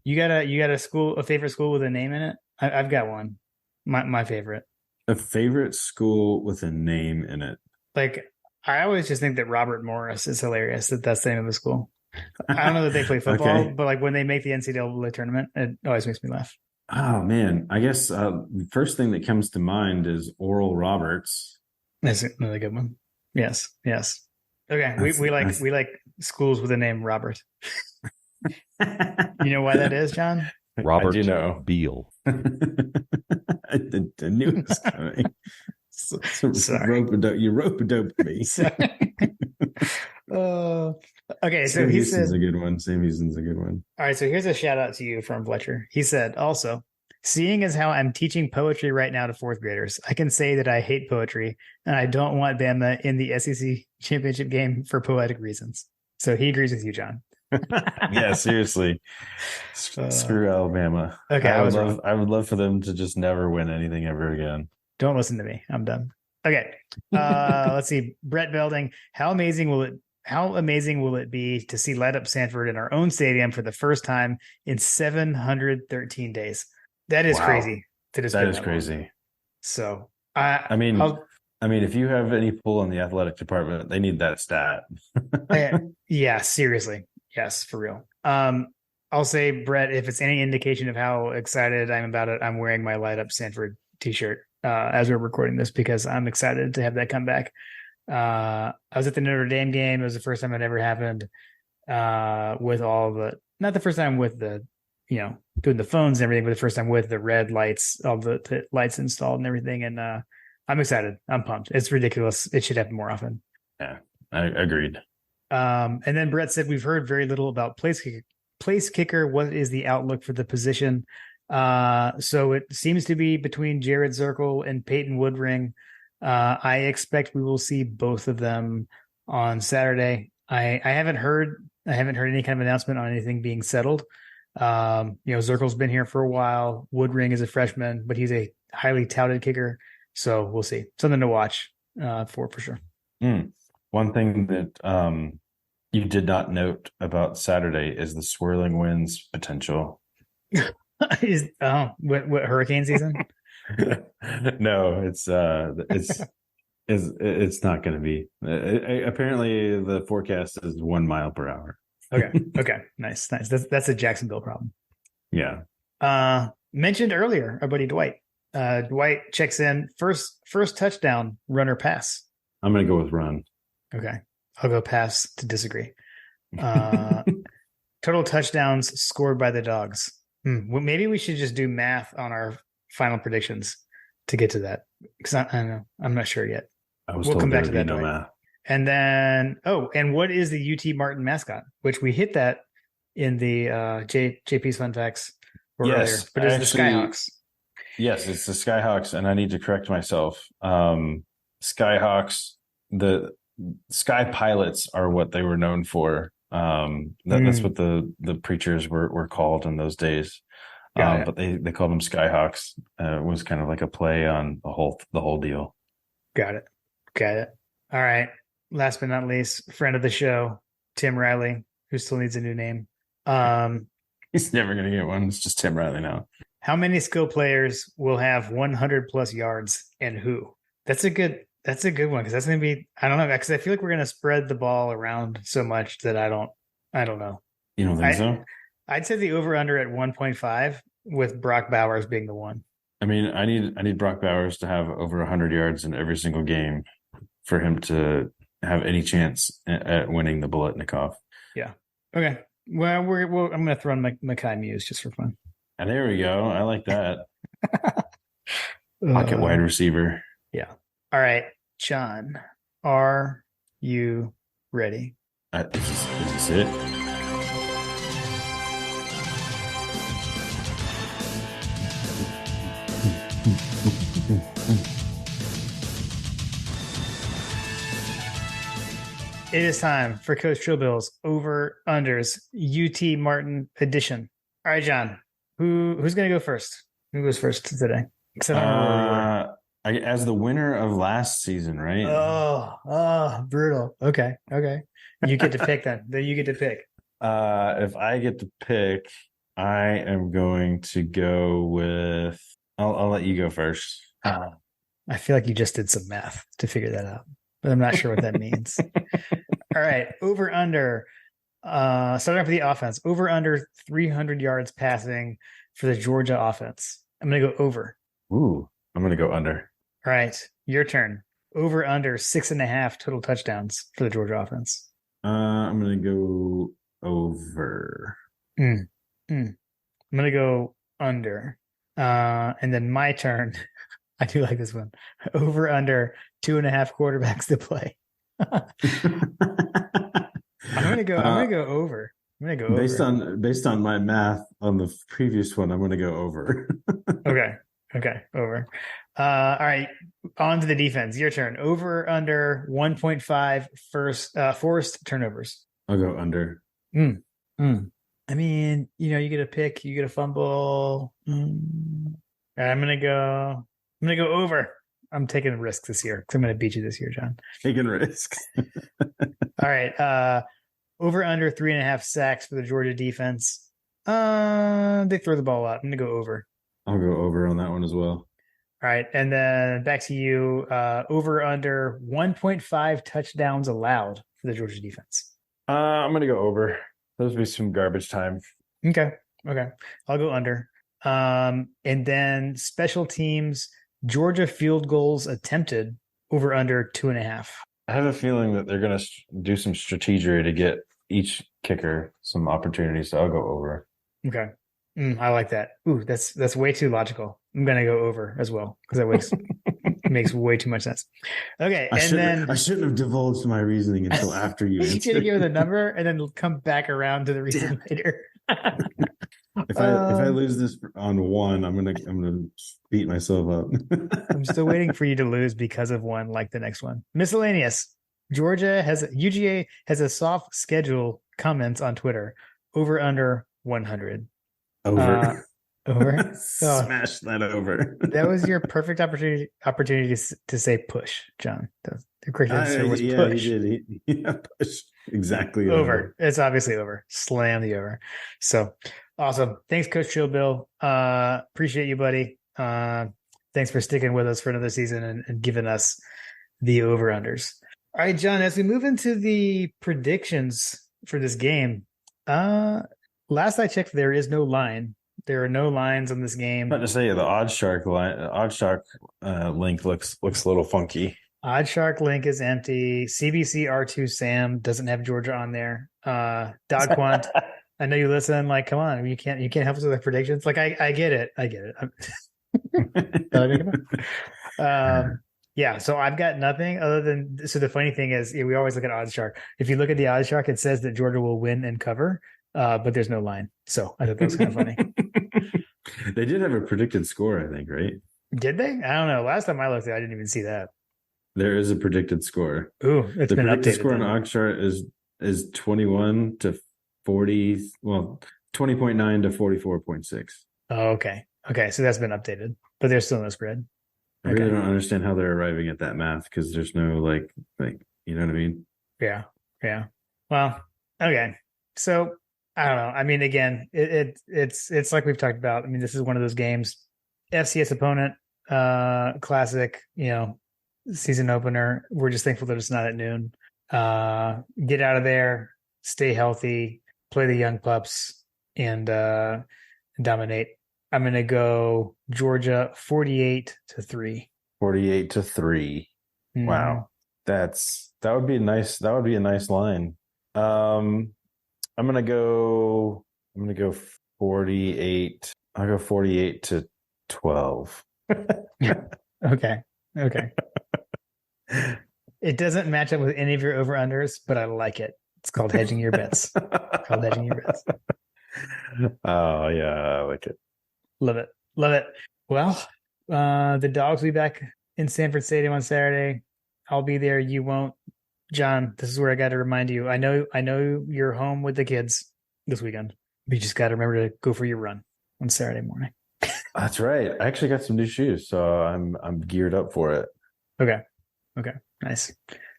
you got a favorite school with a name in it? I've got one. My favorite. A favorite school with a name in it. Like, I always just think that Robert Morris is hilarious. That's the name of the school. I don't know that they play football, but like when they make the NCAA tournament, it always makes me laugh. Oh man, I guess the first thing that comes to mind is Oral Roberts. That's another good one. Yes. Okay, we like schools with the name Robert. You know why that is, John? Robert I do know. Beal. I knew it was coming. Sorry. You rope-a-doped me. Okay, so Sam he Houston's said, a good one. Sam Houston's a good one. all right, so here's a shout out to you from Fletcher. He said, also, seeing as how I'm teaching poetry right now to fourth graders, I can say that I hate poetry and I don't want Bama in the SEC championship game for poetic reasons. So he agrees with you, John. Yeah, seriously. Screw Alabama. Okay, I would love for them to just never win anything ever again. Don't listen to me. I'm done. Okay. Let's see. Brett Belding. How amazing will it be to see Light Up Sanford in our own stadium for the first time in 713 days? That is crazy. That is crazy. Long. So I mean, if you have any pull in the athletic department, they need that stat. Yeah, seriously. Yes, for real. I'll say, Brett, if it's any indication of how excited I'm about it, I'm wearing my Light Up Sanford t-shirt as we're recording this because I'm excited to have that come back. I was at the Notre Dame game. It was the first time it ever happened with all the, not the first time with the, doing the phones and everything, but the first time with the red lights, all the lights installed and everything. And I'm excited. I'm pumped. It's ridiculous. It should happen more often. Yeah, I agreed. And then Brett said, we've heard very little about place kicker. What is the outlook for the position? So it seems to be between Jared Zirkle and Peyton Woodring. I expect we will see both of them on Saturday. I haven't heard any kind of announcement on anything being settled. Zirkle's been here for a while. Woodring is a freshman, but he's a highly touted kicker. So we'll see. Something to watch for sure. One thing that you did not note about Saturday is the swirling winds potential. What hurricane season? No, it's not going to be. Apparently, the forecast is 1 mile per hour. Okay, nice. That's a Jacksonville problem. Yeah. Mentioned earlier, our buddy Dwight. Dwight checks in first touchdown, run or pass. I'm going to go with run. Okay, I'll go pass to disagree. Total touchdowns scored by the Dogs. Well, maybe we should just do math on our final predictions to get to that because I don't know. I'm not sure yet. We'll come back to that. No math. And then, and what is the UT Martin mascot? Which we hit that in the JP's Fun Facts earlier. But it's the Skyhawks. Yes, it's the Skyhawks, and I need to correct myself. Skyhawks, the Sky Pilots are what they were known for. That's what the preachers were called in those days. But they called them Skyhawks. It was kind of like a play on the whole deal. Got it. All right. Last but not least, friend of the show, Tim Riley, who still needs a new name. He's never going to get one. It's just Tim Riley now. How many skill players will have 100 plus yards and who? That's a good one because that's going to be, I don't know, because I feel like we're going to spread the ball around so much that I don't know. You don't think so? I'd say the over under at 1.5 with Brock Bowers being the one. I mean, I need Brock Bowers to have over 100 yards in every single game for him to have any chance at winning the Biletnikoff. Yeah. Okay. Well, I'm going to throw in Mekhi Muse just for fun. And there we go. I like that. Pocket wide receiver. Yeah. All right, John, are you ready? Is this it? It is time for Coach Chillbill's Over Unders UT Martin edition. All right, John, who's going to go first? Who goes first today? Except as the winner of last season, right? Oh, brutal. Okay. You get to pick then. Then you get to pick. If I get to pick, I am going to go with. I'll let you go first. I feel like you just did some math to figure that out, but I'm not sure what that means. All right, over under. Starting off with the offense, over under 300 yards passing for the Georgia offense. I'm going to go over. Ooh, I'm going to go under. All right, your turn. Over under 6.5 total touchdowns for the Georgia offense. I'm going to go over. I'm going to go under. And then my turn. I do like this one. Over under 2.5 quarterbacks to play. I'm gonna go over. I'm gonna go over. Based on my math on the previous one, I'm gonna go over. Okay, over. All right, on to the defense. Your turn. Over under 1.5 forced turnovers. I'll go under. I mean, you get a pick, you get a fumble. I'm gonna go over. I'm taking a risk this year because I'm going to beat you this year, John. Taking risks. All right. Over under 3.5 sacks for the Georgia defense. They throw the ball out. I'm going to go over. I'll go over on that one as well. All right. And then back to you. Over under 1.5 touchdowns allowed for the Georgia defense. I'm going to go over. Those will be some garbage time. Okay. I'll go under. And then special teams. Georgia field goals attempted over under 2.5. I have a feeling that they're going to do some strategy to get each kicker some opportunities. So I'll go over. Okay. I like that. Ooh, that's way too logical. I'm going to go over as well because that makes way too much sense. Okay. I shouldn't have divulged my reasoning until after you answered. You should have given the number and then come back around to the reason later. If I lose this on one, I'm gonna beat myself up. I'm still waiting for you to lose because of one like the next one. Miscellaneous. UGA has a soft schedule. Comments on Twitter. Over under 100. Over. Over. Smash that over. That was your perfect opportunity to say push, John. The correct answer was push. He did. Push. Exactly. Over. It's obviously over. Slam the over. So awesome. Thanks, Coach Chillbill. Appreciate you, buddy. Thanks for sticking with us for another season and giving us the over-unders. All right, John, as we move into the predictions for this game, last I checked, there is no line. There are no lines on this game. I'm about to say the OddsShark link looks a little funky. OddsShark link is empty. CBC R2 Sam doesn't have Georgia on there. Dog Quant, I know you listen. Like, come on, you can't help us with the predictions. Like, I get it. Yeah, so I've got nothing other than. So the funny thing is, we always look at OddsShark. If you look at the OddsShark, it says that Georgia will win and cover, but there's no line. So I thought that was kind of funny. They did have a predicted score, I think, right? Did they? I don't know. Last time I looked, I didn't even see that. There is a predicted score. Ooh, it's the been predicted updated. score on OddsShark is 21 to 40. Well, 20.9 to 44.6. Oh, okay. Okay, so that's been updated, but there's still no spread. I really don't understand how they're arriving at that math because there's no like you know what I mean? Yeah. Well, okay. So I don't know. I mean, again, it's like we've talked about. I mean, this is one of those games. FCS opponent, classic, season opener. We're just thankful that it's not at noon. Get out of there, stay healthy, play the young pups, and dominate. I'm gonna go Georgia 48-3. 48-3. Wow. That would be nice. That would be a nice line. I'm gonna go 48. I'll go 48-12. Okay. It doesn't match up with any of your over-unders, but I like it. It's called hedging your bets. Oh yeah, I like it. Love it. Well, the dogs will be back in Sanford Stadium on Saturday. I'll be there. You won't. John, this is where I got to remind you. I know you're home with the kids this weekend. But you just got to remember to go for your run on Saturday morning. That's right. I actually got some new shoes, so I'm geared up for it. Okay. Nice.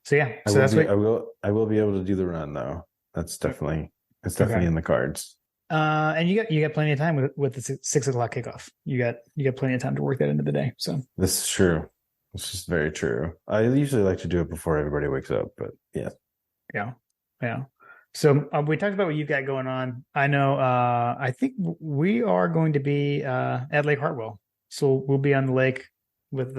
So yeah. I will be able to do the run though. That's definitely in the cards. And you got plenty of time with the 6 o'clock kickoff. You got plenty of time to work that into the day. So this is true. This is very true. I usually like to do it before everybody wakes up, but yeah. Yeah. So we talked about what you've got going on. I know. I think we are going to be at Lake Hartwell. So we'll be on the lake with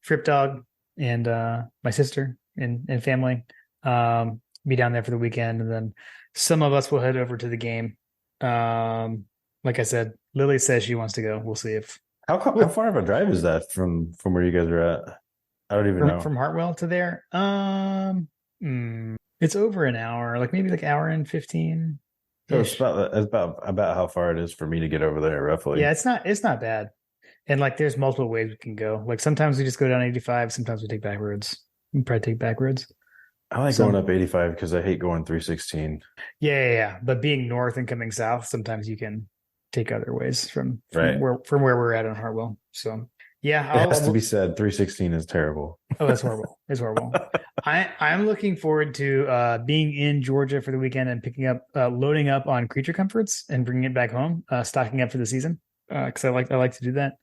Fripp Dog and my sister and family. Be down there for the weekend, and then some of us will head over to the game. Like I said, Lily says she wants to go. We'll see if how far of a drive is that from where you guys are at? I don't even know. From Hartwell to there. It's over an hour, like maybe like hour and 15. So it's about how far it is for me to get over there, roughly. Yeah, it's not bad. And like there's multiple ways we can go. Like sometimes we just go down 85, sometimes we take back roads. We probably take back roads. I like going up 85 because I hate going 316. Yeah. But being north and coming south, sometimes you can take other ways from where we're at on Hartwell. So yeah, it has to be said, 316 is terrible. Oh, that's horrible. It's horrible. I'm looking forward to being in Georgia for the weekend and picking up, loading up on Creature Comforts and bringing it back home, stocking up for the season because I like to do that.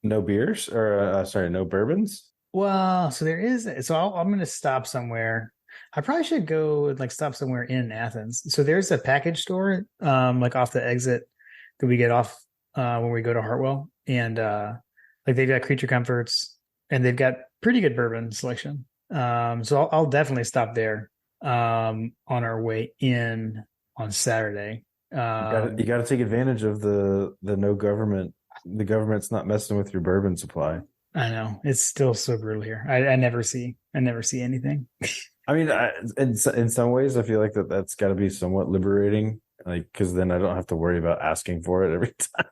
No beers or no bourbons. Well, so there is. So I'm going to stop somewhere. I probably should go like stop somewhere in Athens. So there's a package store, like off the exit that we get off when we go to Hartwell, and like they've got Creature Comforts and they've got pretty good bourbon selection. So I'll definitely stop there on our way in on Saturday. You got to take advantage of the no government. The government's not messing with your bourbon supply. I know it's still so brutal here. I never see anything. I mean, in some ways, I feel like that's got to be somewhat liberating, like because then I don't have to worry about asking for it every time.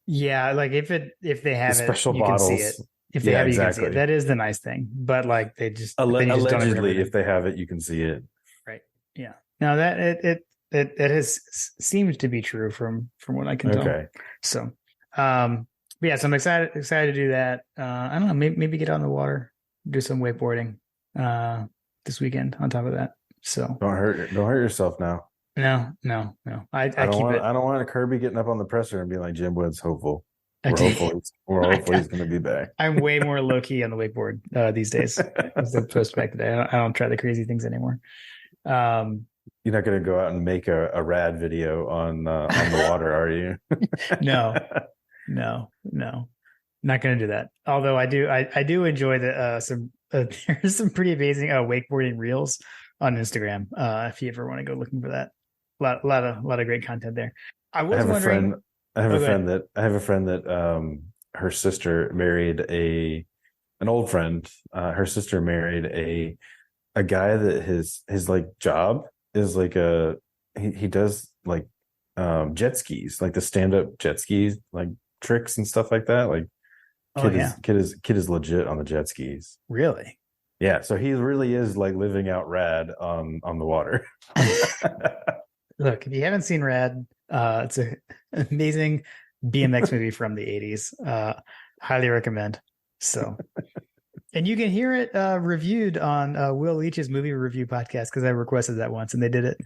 Yeah, like if they have special it, bottles. You can see it. If they have it, you can see it. That is the nice thing. But like they just allegedly, if they have it, you can see it. Right. Yeah. Now that it has seemed to be true from what I can tell. Okay. So, yeah, so I'm excited to do that. I don't know, maybe get on the water, do some wakeboarding this weekend on top of that. So don't hurt yourself now. No. I don't want a Kirby getting up on the presser and being like, Jim Woods hopeful. We're hopeful he's going to be back. I'm way more low key on the wakeboard these days as opposed to back today. I don't try the crazy things anymore. You're not going to go out and make a rad video on the water, are you? No, not going to do that. Although I do enjoy there's some pretty amazing wakeboarding reels on Instagram. If you ever want to go looking for that, a lot of great content there. I have a friend that her sister married a an old friend. Her sister married a guy that his like job is like he does like jet skis, like the stand-up jet skis, like tricks and stuff like that. Like kid is legit on the jet skis. Really? Yeah, so he really is like living out rad on the water. Look, if you haven't seen Rad, it's an amazing BMX movie from the 80s. Highly recommend. So, and you can hear it reviewed on Will Leach's movie review podcast because I requested that once and they did it.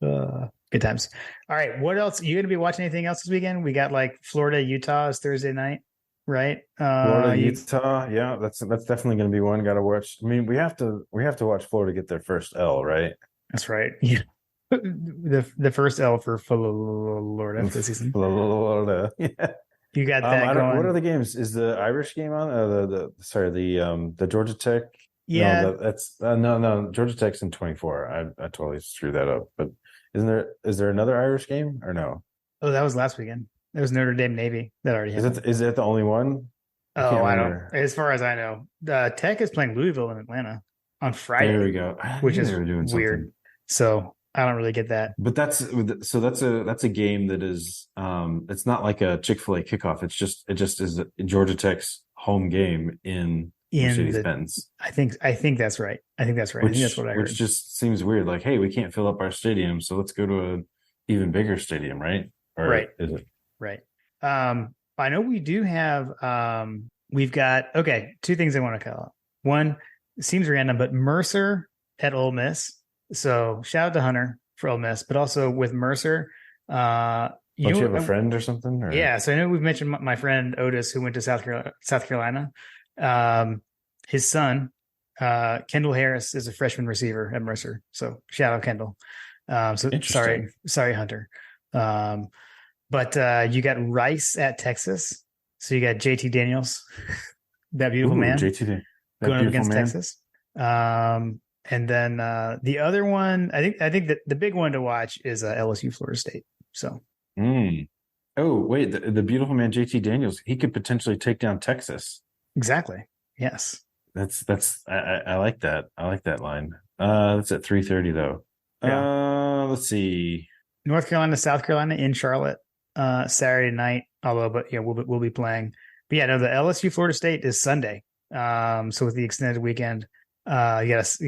Good times. All right, what else? You going to be watching anything else this weekend? We got like Florida, Utah is Thursday night, right? Florida, Utah, yeah, that's definitely going to be one. Got to watch. I mean, we have to watch Florida get their first L, right? That's right. Yeah. The first L for Florida this season. Florida. Yeah. You got that going. What are the games? Is the Irish game on? The Georgia Tech. Yeah, no. Georgia Tech's in 24. I totally screwed that up. But is there another Irish game or no? Oh, that was last weekend. There was Notre Dame Navy that already happened. Is that the only one? I don't. As far as I know, Tech is playing Louisville in Atlanta on Friday. There we go. Which is weird. Something. So I don't really get that. But that's a game that is it's not like a Chick-fil-A kickoff. It just is Georgia Tech's home game in Mercedes-Benz. I think that's right. I think that's what I heard. Which just seems weird. Like, hey, we can't fill up our stadium, so let's go to an even bigger stadium, right? Or right. Is it? Right. I know we do have we've got two things I want to call out. One, it seems random, but Mercer at Ole Miss. So shout out to Hunter for Ole Miss, but also with Mercer. You have a friend or something? Or? Yeah. So I know we've mentioned my friend Otis, who went to South Carolina. His son, Kendall Harris, is a freshman receiver at Mercer. So shout out Kendall. So sorry, Hunter. But you got Rice at Texas. So you got JT Daniels, that beautiful man, JT, going up against Texas. And then the other one, I think that the big one to watch is LSU Florida State. So, oh wait, the beautiful man JT Daniels, he could potentially take down Texas. Exactly. Yes. I like that. I like that line. That's at 3:30 though. Yeah. Let's see. North Carolina, South Carolina in Charlotte, Saturday night. But we'll be playing. But yeah, no, the LSU Florida State is Sunday. So with the extended weekend. You got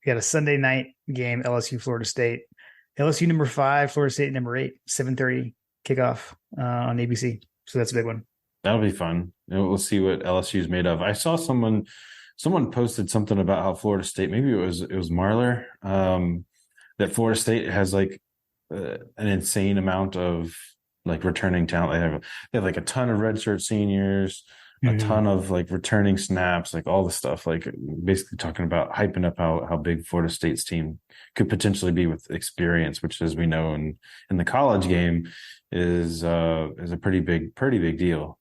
a Sunday night game, LSU Florida State. LSU number 5, Florida State number 8, 7:30 kickoff on ABC. So that's a big one. That'll be fun. We'll see what LSU is made of. I saw someone posted something about how Florida State, maybe it was Marler, that Florida State has like an insane amount of like returning talent. They have like a ton of redshirt seniors. A ton of like returning snaps, like all the stuff, like basically talking about hyping up how big Florida State's team could potentially be with experience, which, as we know in the college game, is a pretty big deal.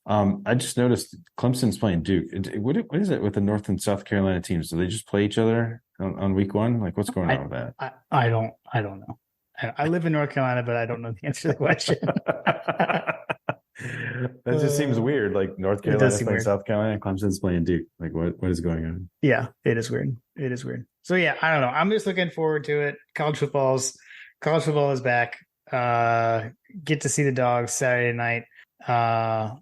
I just noticed Clemson's playing Duke. What is it with the North and South Carolina teams? Do they just play each other on week one? Like, what's going on with that? I don't know. I live in North Carolina, but I don't know the answer to the question. That just seems weird. Like North Carolina playing weird. South Carolina, Clemson's playing Duke. Like what is going on? Yeah, it is weird. So yeah, I don't know. I'm just looking forward to it. College football is back. Get to see the Dogs Saturday night.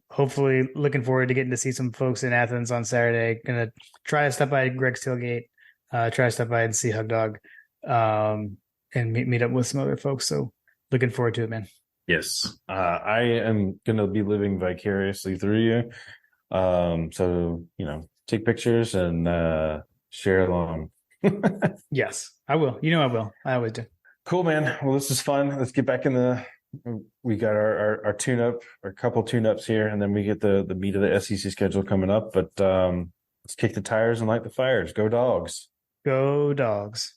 Hopefully looking forward to getting to see some folks in Athens on Saturday. Gonna try to stop by Greg's Tailgate. Try to stop by and see Hug Dog. And meet up with some other folks. So looking forward to it, man. Yes, I am going to be living vicariously through you. So, take pictures and share along. Yes, I will. I will. I always do. Cool, man. Well, this is fun. Let's get back in we got our tune-up, our couple tune-ups here, and then we get the meat of the SEC schedule coming up. But let's kick the tires and light the fires. Go Dogs. Go Dogs.